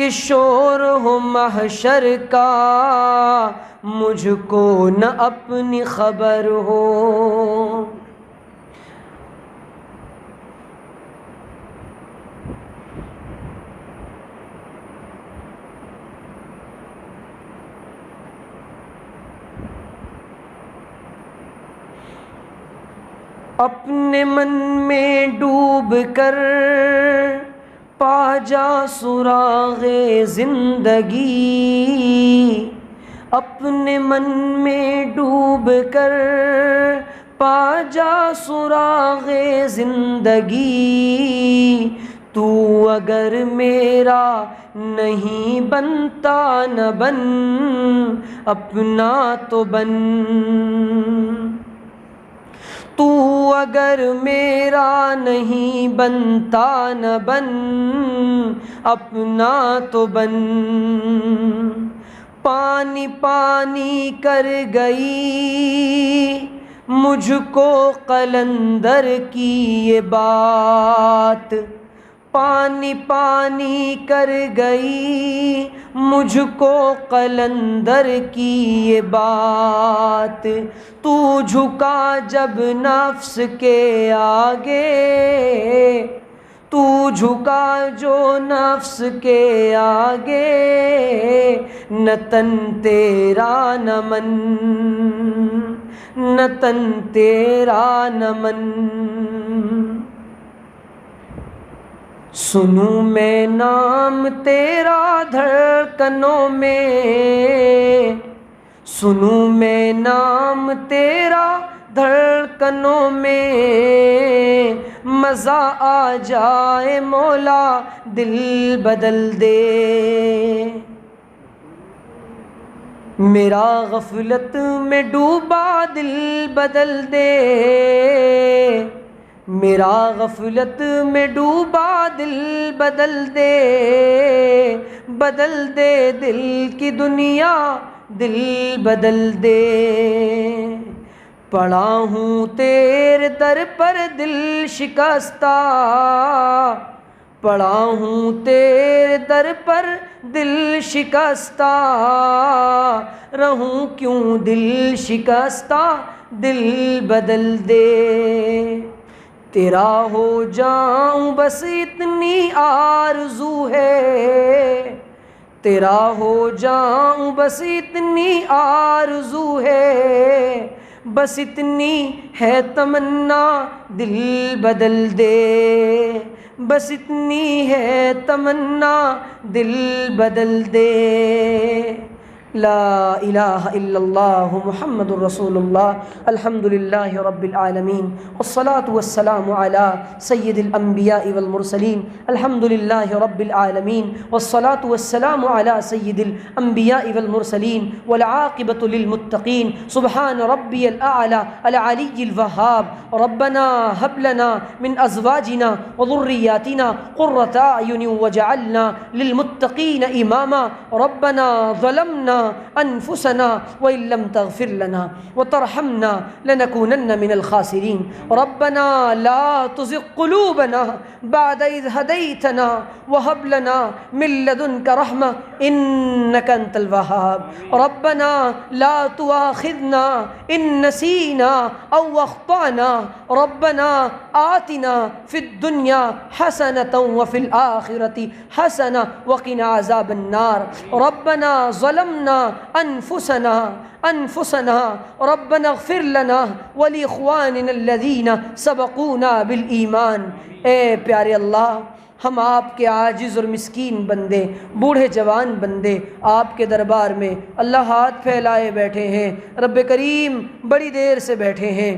کہ شور ہو محشر کا مجھ کو نہ اپنی خبر ہو۔ اپنے من میں ڈوب کر پا جا سراغ زندگی، اپنے من میں ڈوب کر پا جا سراغ زندگی، تو اگر میرا نہیں بنتا نہ بن، اپنا تو بن۔ تو اگر میرا نہیں بنتا نہ بن، اپنا تو بن۔ پانی پانی کر گئی مجھ کو قلندر کی یہ بات، پانی پانی کر گئی مجھ کو قلندر کی یہ بات۔ تو جھکا جب نفس کے آگے، تو جھکا جو نفس کے آگے، نہ تن تیرا نہ من، نہ تن تیرا نہ من۔ سنوں میں نام تیرا دھڑکنوں میں، سنوں میں نام تیرا دھڑکنوں میں، مزہ آ جائے مولا دل بدل دے۔ میرا غفلت میں ڈوبا دل بدل دے، میرا غفلت میں ڈوبا دل بدل دے، بدل دے دل کی دنیا دل بدل دے۔ پڑا ہوں تیرے در پر دل شکستہ، پڑا ہوں تیرے در پر دل شکستہ، رہوں کیوں دل شکستہ دل بدل دے۔ تیرا ہو جاؤں بس اتنی آرزو ہے، تیرا ہو جاؤں بس اتنی آرزو ہے، بس اتنی ہے تمنا دل بدل دے، بس اتنی ہے تمنا دل بدل دے۔ لا الہ الا اللہ محمد رسول اللہ۔ الحمد للہ رب العالمین، والصلاة والسلام علی سید الانبیاء والمرسلین۔ الحمد للہ رب العالمین، والصلاة والسلام علی سید الانبیاء والمرسلین، والعاقبۃ للمتقین۔ سبحان ربی الاعلی العلی الوہاب۔ ربنا هب لنا من ازواجنا وذریاتنا قرۃ اعین واجعلنا للمتقین اماما۔ ربنا ظلمنا انفسنا وان لم تغفر لنا وترحمنا لنكونن من الخاسرين۔ ربنا لا تزغ قلوبنا بعد إذ هديتنا وهب لنا من لدنك رحمة إنك أنت الوهاب۔ ربنا لا تؤاخذنا إن نسينا أو أخطأنا، ربنا آتنا في الدنيا حسنة وفي الآخرة حسنة وقنا عذاب النار۔ ربنا ظلمنا انفسنا ربنا اغفر لنا ولاخواننا الذين سبقونا بالایمان۔ اے پیارے اللہ، ہم آپ کے عاجز اور مسکین بندے، بوڑھے جوان بندے آپ کے دربار میں اللہ ہاتھ پھیلائے بیٹھے ہیں۔ رب کریم بڑی دیر سے بیٹھے ہیں۔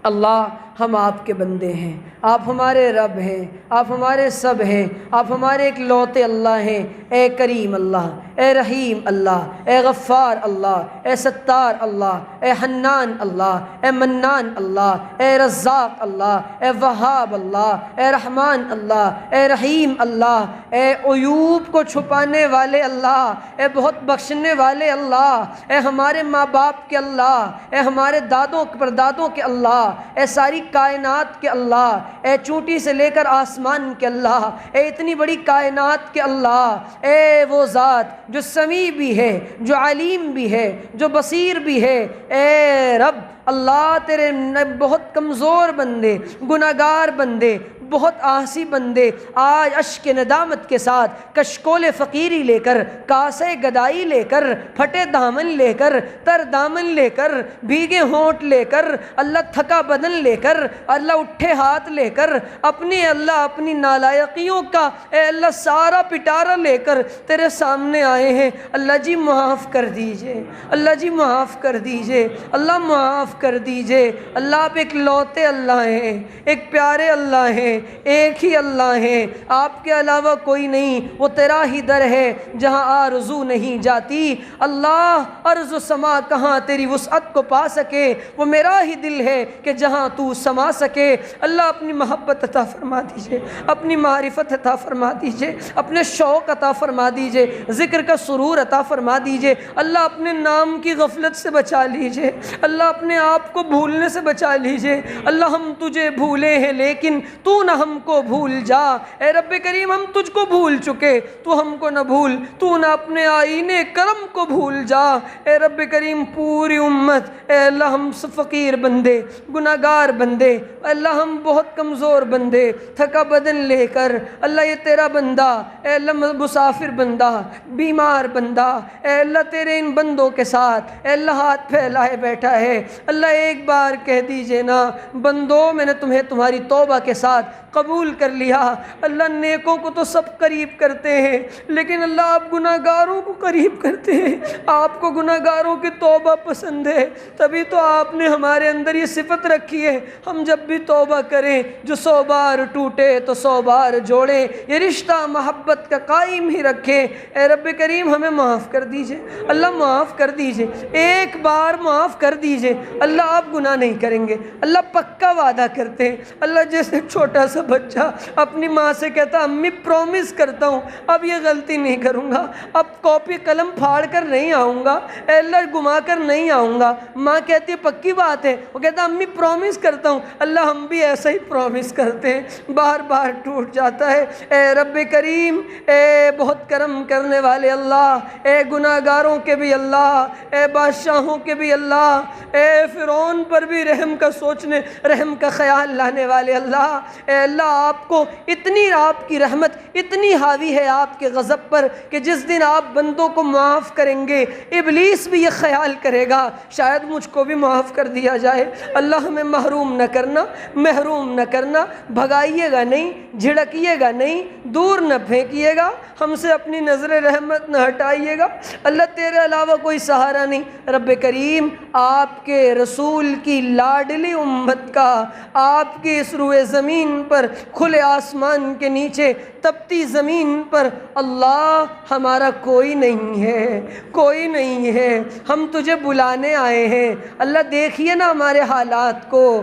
اللہ ہم آپ کے بندے ہیں، آپ ہمارے رب ہیں، آپ ہمارے سب ہیں، آپ ہمارے ایک لوتے اللہ ہیں۔ اے کریم اللہ، اے رحیم اللہ، اے غفار اللہ، اے ستار اللہ، اے حنان اللہ، اے منان اللہ، اے رزاق اللہ، اے وہاب اللہ، اے رحمان اللہ، اے رحیم اللہ، اے عیوب کو چھپانے والے اللہ، اے بہت بخشنے والے اللہ، اے ہمارے ماں باپ کے اللہ، اے ہمارے دادوں پردادوں کے اللہ، اے ساری کائنات کے اللہ، اے چونٹی سے لے کر آسمان کے اللہ، اے اتنی بڑی کائنات کے اللہ، اے وہ ذات جو سمیع بھی ہے، جو علیم بھی ہے، جو بصیر بھی ہے، اے رب اللہ تیرے بہت کمزور بندے، گناہگار بندے، بہت آسی بندے آج اشک ندامت کے ساتھ کشکول فقیری لے کر، کاسے گدائی لے کر، پھٹے دامن لے کر، تر دامن لے کر، بھیگے ہونٹ لے کر، اللہ تھکا بدن لے کر، اللہ اٹھے ہاتھ لے کر، اپنی اللہ اپنی نالائقیوں کا اے اللہ سارا پٹارا لے کر تیرے سامنے آئے ہیں۔ اللہ جی معاف کر دیجئے، اللہ جی معاف کر دیجئے، اللہ معاف کر دیجئے۔ اللہ آپ ایک لوتے اللہ ہیں، ایک پیارے اللہ ہیں، ایک ہی اللہ ہے، آپ کے علاوہ کوئی نہیں، وہ تیرا ہی در ہے جہاں آرزو نہیں جاتی۔ اللہ ارض و سما کہاں تیری وسعت کو پا سکے، وہ میرا ہی دل ہے کہ جہاں تو سما سکے۔ اللہ اپنی محبت عطا فرما دیجئے، اپنی معرفت عطا فرما دیجئے، اپنے شوق عطا فرما دیجئے، ذکر کا سرور عطا فرما دیجئے۔ اللہ اپنے نام کی غفلت سے بچا لیجئے، اللہ اپنے آپ کو بھولنے سے بچا لیجئے۔ اللہ ہم تجھے بھولے ہیں لیکن تو نہ ہم کو بھول جا۔ اے رب کریم ہم تجھ کو بھول چکے، تو ہم کو نہ بھول، تو نہ اپنے آئینے کرم کو بھول جا۔ اے رب کریم پوری امت، اے اللہ ہم فقیر بندے، گناہگار بندے، اللہ ہم بہت کمزور بندے، تھکا بدن لے کر، اللہ یہ تیرا بندہ، اے اللہ مسافر بندہ، بیمار بندہ، اے اللہ تیرے ان بندوں کے ساتھ اے اللہ ہاتھ پھیلائے بیٹھا ہے۔ اللہ ایک بار کہہ دیجئے نا، بندوں میں نے تمہیں تمہاری توبہ کے ساتھ قبول کر لیا۔ اللہ نیکوں کو تو سب قریب کرتے ہیں، لیکن اللہ آپ گناہگاروں کو قریب کرتے ہیں۔ آپ کو گناہگاروں کی توبہ پسند ہے، تبھی تو آپ نے ہمارے اندر یہ صفت رکھی ہے، ہم جب بھی توبہ کریں جو 100 بار ٹوٹے تو 100 بار جوڑیں، یہ رشتہ محبت کا قائم ہی رکھیں۔ اے رب کریم ہمیں معاف کر دیجئے، اللہ معاف کر دیجئے، ایک بار معاف کر دیجئے۔ اللہ آپ گناہ نہیں کریں گے، اللہ پکا وعدہ کرتے ہیں۔ اللہ جیسے چھوٹا سا بچہ اپنی ماں سے کہتا امی پرومس کرتا ہوں اب یہ غلطی نہیں کروں گا، اب کاپی قلم پھاڑ کر نہیں آؤں گا، اے اللہ گما کر نہیں آؤں گا۔ ماں کہتی ہے پکی بات ہے، وہ کہتا امی پرومس کرتا ہوں۔ اللہ ہم بھی ایسا ہی پرومس کرتے ہیں، بار بار ٹوٹ جاتا ہے۔ اے رب کریم، اے بہت کرم کرنے والے اللہ، اے گناہگاروں کے بھی اللہ، اے بادشاہوں کے بھی اللہ، اے فرعون پر بھی رحم کا سوچنے، رحم کا خیال لانے والے اللہ، اے اللہ آپ کو اتنی آپ کی رحمت اتنی حاوی ہے آپ کے غضب پر کہ جس دن آپ بندوں کو معاف کریں گے ابلیس بھی یہ خیال کرے گا شاید مجھ کو بھی معاف کر دیا جائے۔ اللہ ہمیں محروم نہ کرنا، محروم نہ کرنا، بھگائیے گا نہیں، جھڑکیے گا نہیں، دور نہ پھینکیے گا، ہم سے اپنی نظر رحمت نہ ہٹائیے گا۔ اللہ تیرے علاوہ کوئی سہارا نہیں۔ رب کریم آپ کے رسول کی لاڈلی امت کا آپ کی اس روئے زمین پر، کھلے آسمان کے نیچے، تپتی زمین پر اللہ ہمارا کوئی نہیں ہے، کوئی نہیں ہے۔ ہم تجھے بلانے آئے ہیں، اللہ دیکھیے نا ہمارے حالات کو۔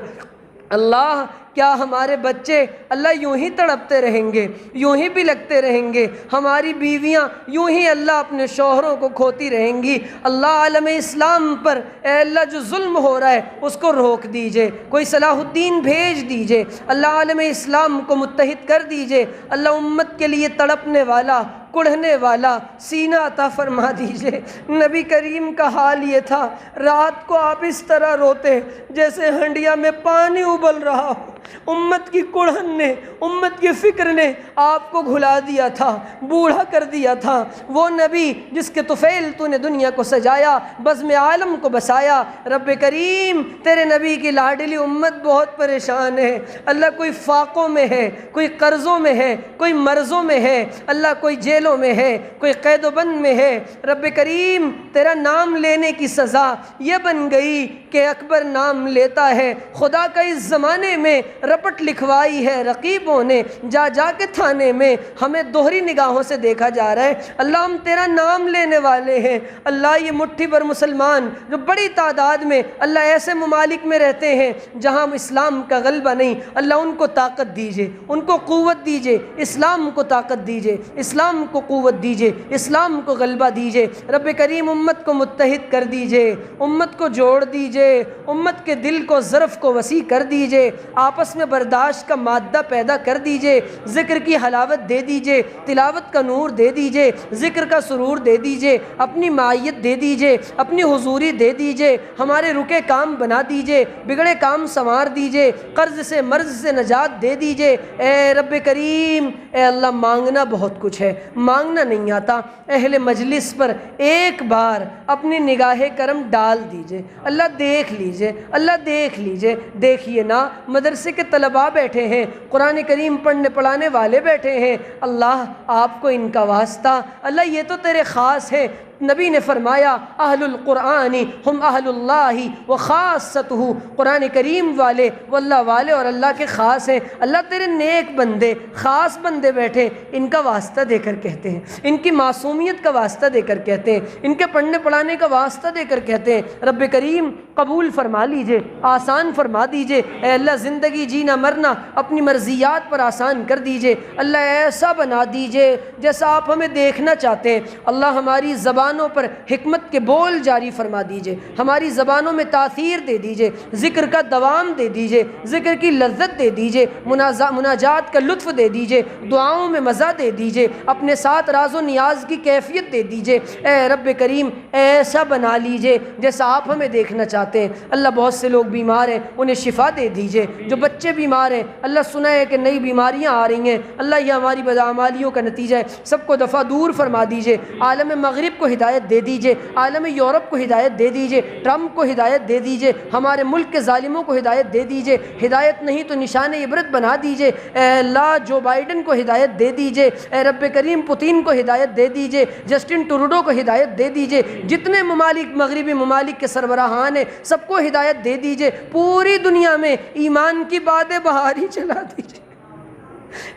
اللہ کیا ہمارے بچے اللہ یوں ہی تڑپتے رہیں گے، یوں ہی بلکتے رہیں گے، ہماری بیویاں یوں ہی اللہ اپنے شوہروں کو کھوتی رہیں گی؟ اللہ عالم اسلام پر اے اللہ جو ظلم ہو رہا ہے اس کو روک دیجئے، کوئی صلاح الدین بھیج دیجئے، اللہ عالم اسلام کو متحد کر دیجئے، اللہ امت کے لیے تڑپنے والا، کڑھنے والا سینہ عطا فرما دیجئے۔ نبی کریم کا حال یہ تھا، رات کو آپ اس طرح روتے جیسے ہنڈیا میں پانی ابل رہا ہو۔ امت کی کڑھن نے، امت کی فکر نے آپ کو گھلا دیا تھا، بوڑھا کر دیا تھا۔ وہ نبی جس کے طفیل تو نے دنیا کو سجایا، بزم عالم کو بسایا۔ رب کریم تیرے نبی کی لاڈلی امت بہت پریشان ہے، اللہ کوئی فاقوں میں ہے، کوئی قرضوں میں ہے، کوئی مرضوں میں ہے، اللہ کوئی جیلوں میں ہے، کوئی قید و بند میں ہے۔ رب کریم تیرا نام لینے کی سزا یہ بن گئی کہ اکبر نام لیتا ہے۔ خدا کا اس زمانے میں رپٹ لکھوائی ہے رقیبوں نے، جا جا کے تھانے میں ہمیں دوہری نگاہوں سے دیکھا جا رہا ہے۔ اللہ ہم تیرا نام لینے والے ہیں۔ اللہ یہ مٹھی پر مسلمان جو بڑی تعداد میں اللہ ایسے ممالک میں رہتے ہیں جہاں اسلام کا غلبہ نہیں، اللہ ان کو طاقت دیجئے، ان کو قوت دیجئے، اسلام کو طاقت دیجئے، اسلام کو قوت دیجئے، اسلام کو غلبہ دیجئے۔ رب کریم امت کو متحد کر دیجئے، امت کو جوڑ دیجئے، امت کے دل کو ظرف کو وسیع کر دیجئے، آپس میں برداشت کا مادہ پیدا کر دیجئے، ذکر کی حلاوت دے دیجئے، تلاوت کا نور دے دیجئے، ذکر کا سرور دے دیجئے، اپنی معیت دے دیجئے، اپنی حضوری دے دیجئے، ہمارے رکے کام بنا دیجئے، بگڑے کام سنوار دیجئے، قرض سے مرض سے نجات دے دیجئے۔ اے رب کریم، اے اللہ مانگنا بہت کچھ ہے، مانگنا نہیں آتا، اہل مجلس پر ایک بار اپنی نگاہ کرم ڈال دیجئے، اللہ دیکھ لیجئے، اللہ دیکھ لیجئے۔ دیکھیے نا، مدرسے کے طلباء بیٹھے ہیں، قرآن کریم پڑھنے پڑھانے والے بیٹھے ہیں، اللہ آپ کو ان کا واسطہ، اللہ یہ تو تیرے خاص ہے۔ نبی نے فرمایا اہل القرآن ہم اہل اللہ وخاصتہ، قرآن کریم والے وہ اللہ والے اور اللہ کے خاص ہیں۔ اللہ تیرے نیک بندے، خاص بندے بیٹھے، ان کا واسطہ دے کر کہتے ہیں، ان کی معصومیت کا واسطہ دے کر کہتے ہیں، ان کے پڑھنے پڑھانے کا واسطہ دے کر کہتے ہیں۔ رب کریم قبول فرما لیجئے، آسان فرما دیجئے۔ اے اللہ زندگی جینا مرنا اپنی مرضیات پر آسان کر دیجئے، اللہ ایسا بنا دیجئے جیسا آپ ہمیں دیکھنا چاہتے ہیں۔ اللہ ہماری زبانوں پر حکمت کے بول جاری فرما دیجئے، ہماری زبانوں میں تاثیر دے دیجئے، ذکر کا دوام دے دیجئے، ذکر کی لذت دے دیجئے، مناجات کا لطف دے دیجئے، دعاؤں میں مزہ دے دیجئے، اپنے ساتھ راز و نیاز کی کیفیت دے دیجئے۔ اے رب کریم ایسا بنا لیجئے جیسا آپ ہمیں دیکھنا چاہتے ہیں۔ اللہ بہت سے لوگ بیمار ہیں، انہیں شفا دے دیجئے۔ جو بچے بیمار ہیں، اللہ سنا ہے کہ نئی بیماریاں آ رہی ہیں، اللہ یہ ہماری بدعمالیوں کا نتیجہ ہے، سب کو دفع دور فرما دیجئے۔ عالم مغرب کو ہدایت دے دیجئے، عالم یورپ کو ہدایت دے دیجئے، ٹرمپ کو ہدایت دے دیجئے، ہمارے ملک کے ظالموں کو ہدایت دے دیجئے، ہدایت نہیں تو نشان عبرت بنا دیجئے۔ اے اللہ جو بائیڈن کو ہدایت دے دیجئے، اے رب کریم پوتین کو ہدایت دے دیجئے، جسٹن ٹروڈو کو ہدایت دے دیجئے، جتنے ممالک مغربی ممالک کے سربراہان ہیں سب کو ہدایت دے دیجئے، پوری دنیا میں ایمان کی بادیں بہاری چلا دیجئے،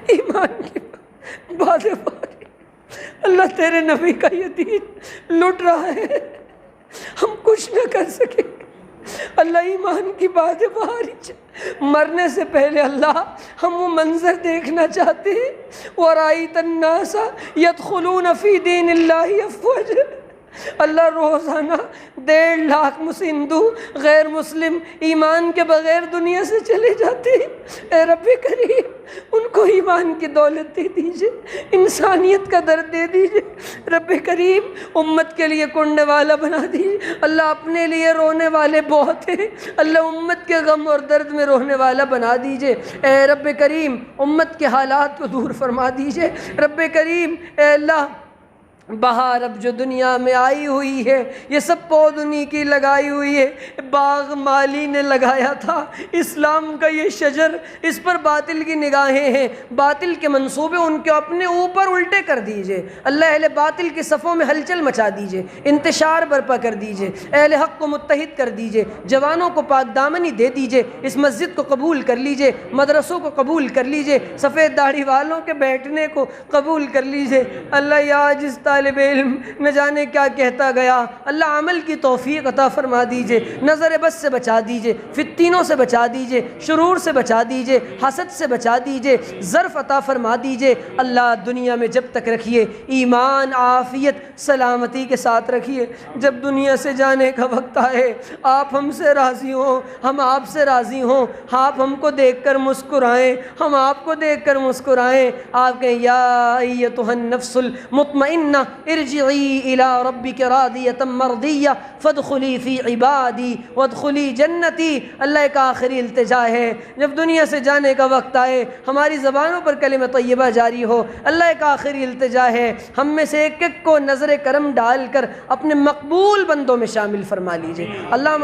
ایمان کی بادیں بہاری۔ اللہ تیرے نبی کا یہ دین لٹ رہا ہے، ہم کچھ نہ کر سکیں گے۔ اللہ ایمان کی باتیں بہاری مرنے سے پہلے اللہ ہم وہ منظر دیکھنا چاہتے ہیں، وَرَأَيْتَ النَّاسَ يَدْخُلُونَ فِي دِينِ اللَّهِ أَفْوَاجًا۔ اللہ روزانہ 1.5 لاکھ ہندو غیر مسلم ایمان کے بغیر دنیا سے چلے جاتے ہیں۔ اے رب کریم ان کو ایمان کی دولت دے دیجئے، انسانیت کا درد دے دیجئے۔ رب کریم امت کے لیے کنڈے والا بنا دیجئے۔ اللہ اپنے لیے رونے والے بہت ہیں، اللہ امت کے غم اور درد میں رونے والا بنا دیجئے۔ اے رب کریم امت کے حالات کو دور فرما دیجئے۔ رب کریم اے اللہ بہار اب جو دنیا میں آئی ہوئی ہے یہ سب پودنی کی لگائی ہوئی ہے، باغ مالی نے لگایا تھا، اسلام کا یہ شجر، اس پر باطل کی نگاہیں ہیں، باطل کے منصوبے ان کے اپنے اوپر الٹے کر دیجئے۔ اللہ اہل باطل کی صفوں میں ہلچل مچا دیجئے، انتشار برپا کر دیجئے، اہل حق کو متحد کر دیجئے، جوانوں کو پاک دامنی دے دیجئے، اس مسجد کو قبول کر لیجئے، مدرسوں کو قبول کر لیجئے، سفید داڑھی والوں کے بیٹھنے کو قبول کر لیجئے۔ اللہ یا جس طالب علم نہ جانے کیا کہتا گیا، اللہ عمل کی توفیق عطا فرما دیجئے، نظر بس سے بچا دیجئے، فتنوں سے بچا دیجئے، شرور سے بچا دیجئے، حسد سے بچا دیجئے، ظرف عطا فرما دیجئے۔ اللہ دنیا میں جب تک رکھیے ایمان عافیت سلامتی کے ساتھ رکھیے، جب دنیا سے جانے کا وقت آئے آپ ہم سے راضی ہوں، ہم آپ سے راضی ہوں، آپ ہم کو دیکھ کر مسکرائیں، ہم آپ کو دیکھ کر مسکرائیں، آپ کہیں یا ایتھا النفس المطمئنہ ارجعی الی ربک راضیۃ مرضیہ فادخلی فی عبادی وادخلی جنتی۔ اللہ ایک آخری التجا ہے، جب دنیا سے جانے کا وقت آئے ہماری زبانوں پر کلمہ طیبہ جاری ہو، اللہ ایک آخری التجا ہے، ہم میں سے ایک ایک کو نظر کرم ڈال کر اپنے مقبول بندوں میں شامل فرما لیجئے۔ اللہ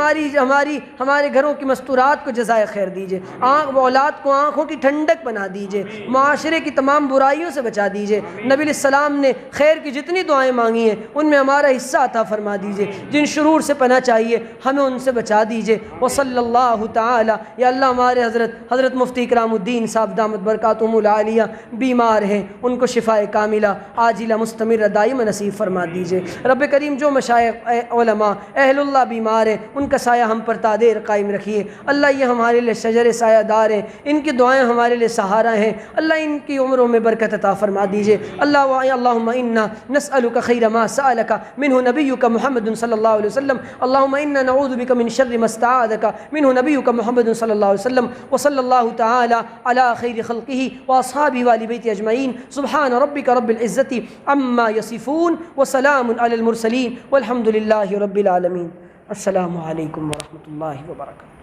ہمارے گھروں کی مستورات کو جزائے خیر دیجئے، اولاد کو آنکھوں کی ٹھنڈک بنا دیجئے، معاشرے کی تمام برائیوں سے بچا دیجئے۔ نبی علیہ السلام نے خیر کی جتنی جتنی دعائیں مانگی ہیں ان میں ہمارا حصہ عطا فرما دیجئے، جن شرور سے پناہ چاہیے ہمیں ان سے بچا دیجئے۔ وصلی اللہ تعالی، یا اللہ ہمارے حضرت مفتی اکرام الدین صاحب دامت برکاتہم العالیہ بیمار ہیں، ان کو شفاء کاملہ عاجلہ مستمرہ دائمہ نصیب فرما دیجئے۔ رب کریم جو مشائخ علماء اہل اللہ بیمار ہیں ان کا سایہ ہم پر تا دیر قائم رکھیے۔ اللہ یہ ہمارے لیے شجر سایہ دار ہیں، ان کی دعائیں ہمارے لیے سہارا ہیں، اللہ ان کی عمروں میں برکت عطا فرما دیجئے۔ اللہم انا نسألک خیر ما سألک منہ نبیک محمد صلی اللہ علیہ وسلم، اللہم انا نعوذ بک من شر ما استعاذک منہ نبیک محمد صلی اللہ علیہ وسلم، وصلی اللہ تعالی علی خیر خلقہ واصحابہ وآل بیتہ اجمعین، سبحان ربک رب العزت عما یصفون وسلام علی المرسلین والحمد للہ رب العالمین۔ السلام علیکم ورحمۃ اللہ وبرکاتہ۔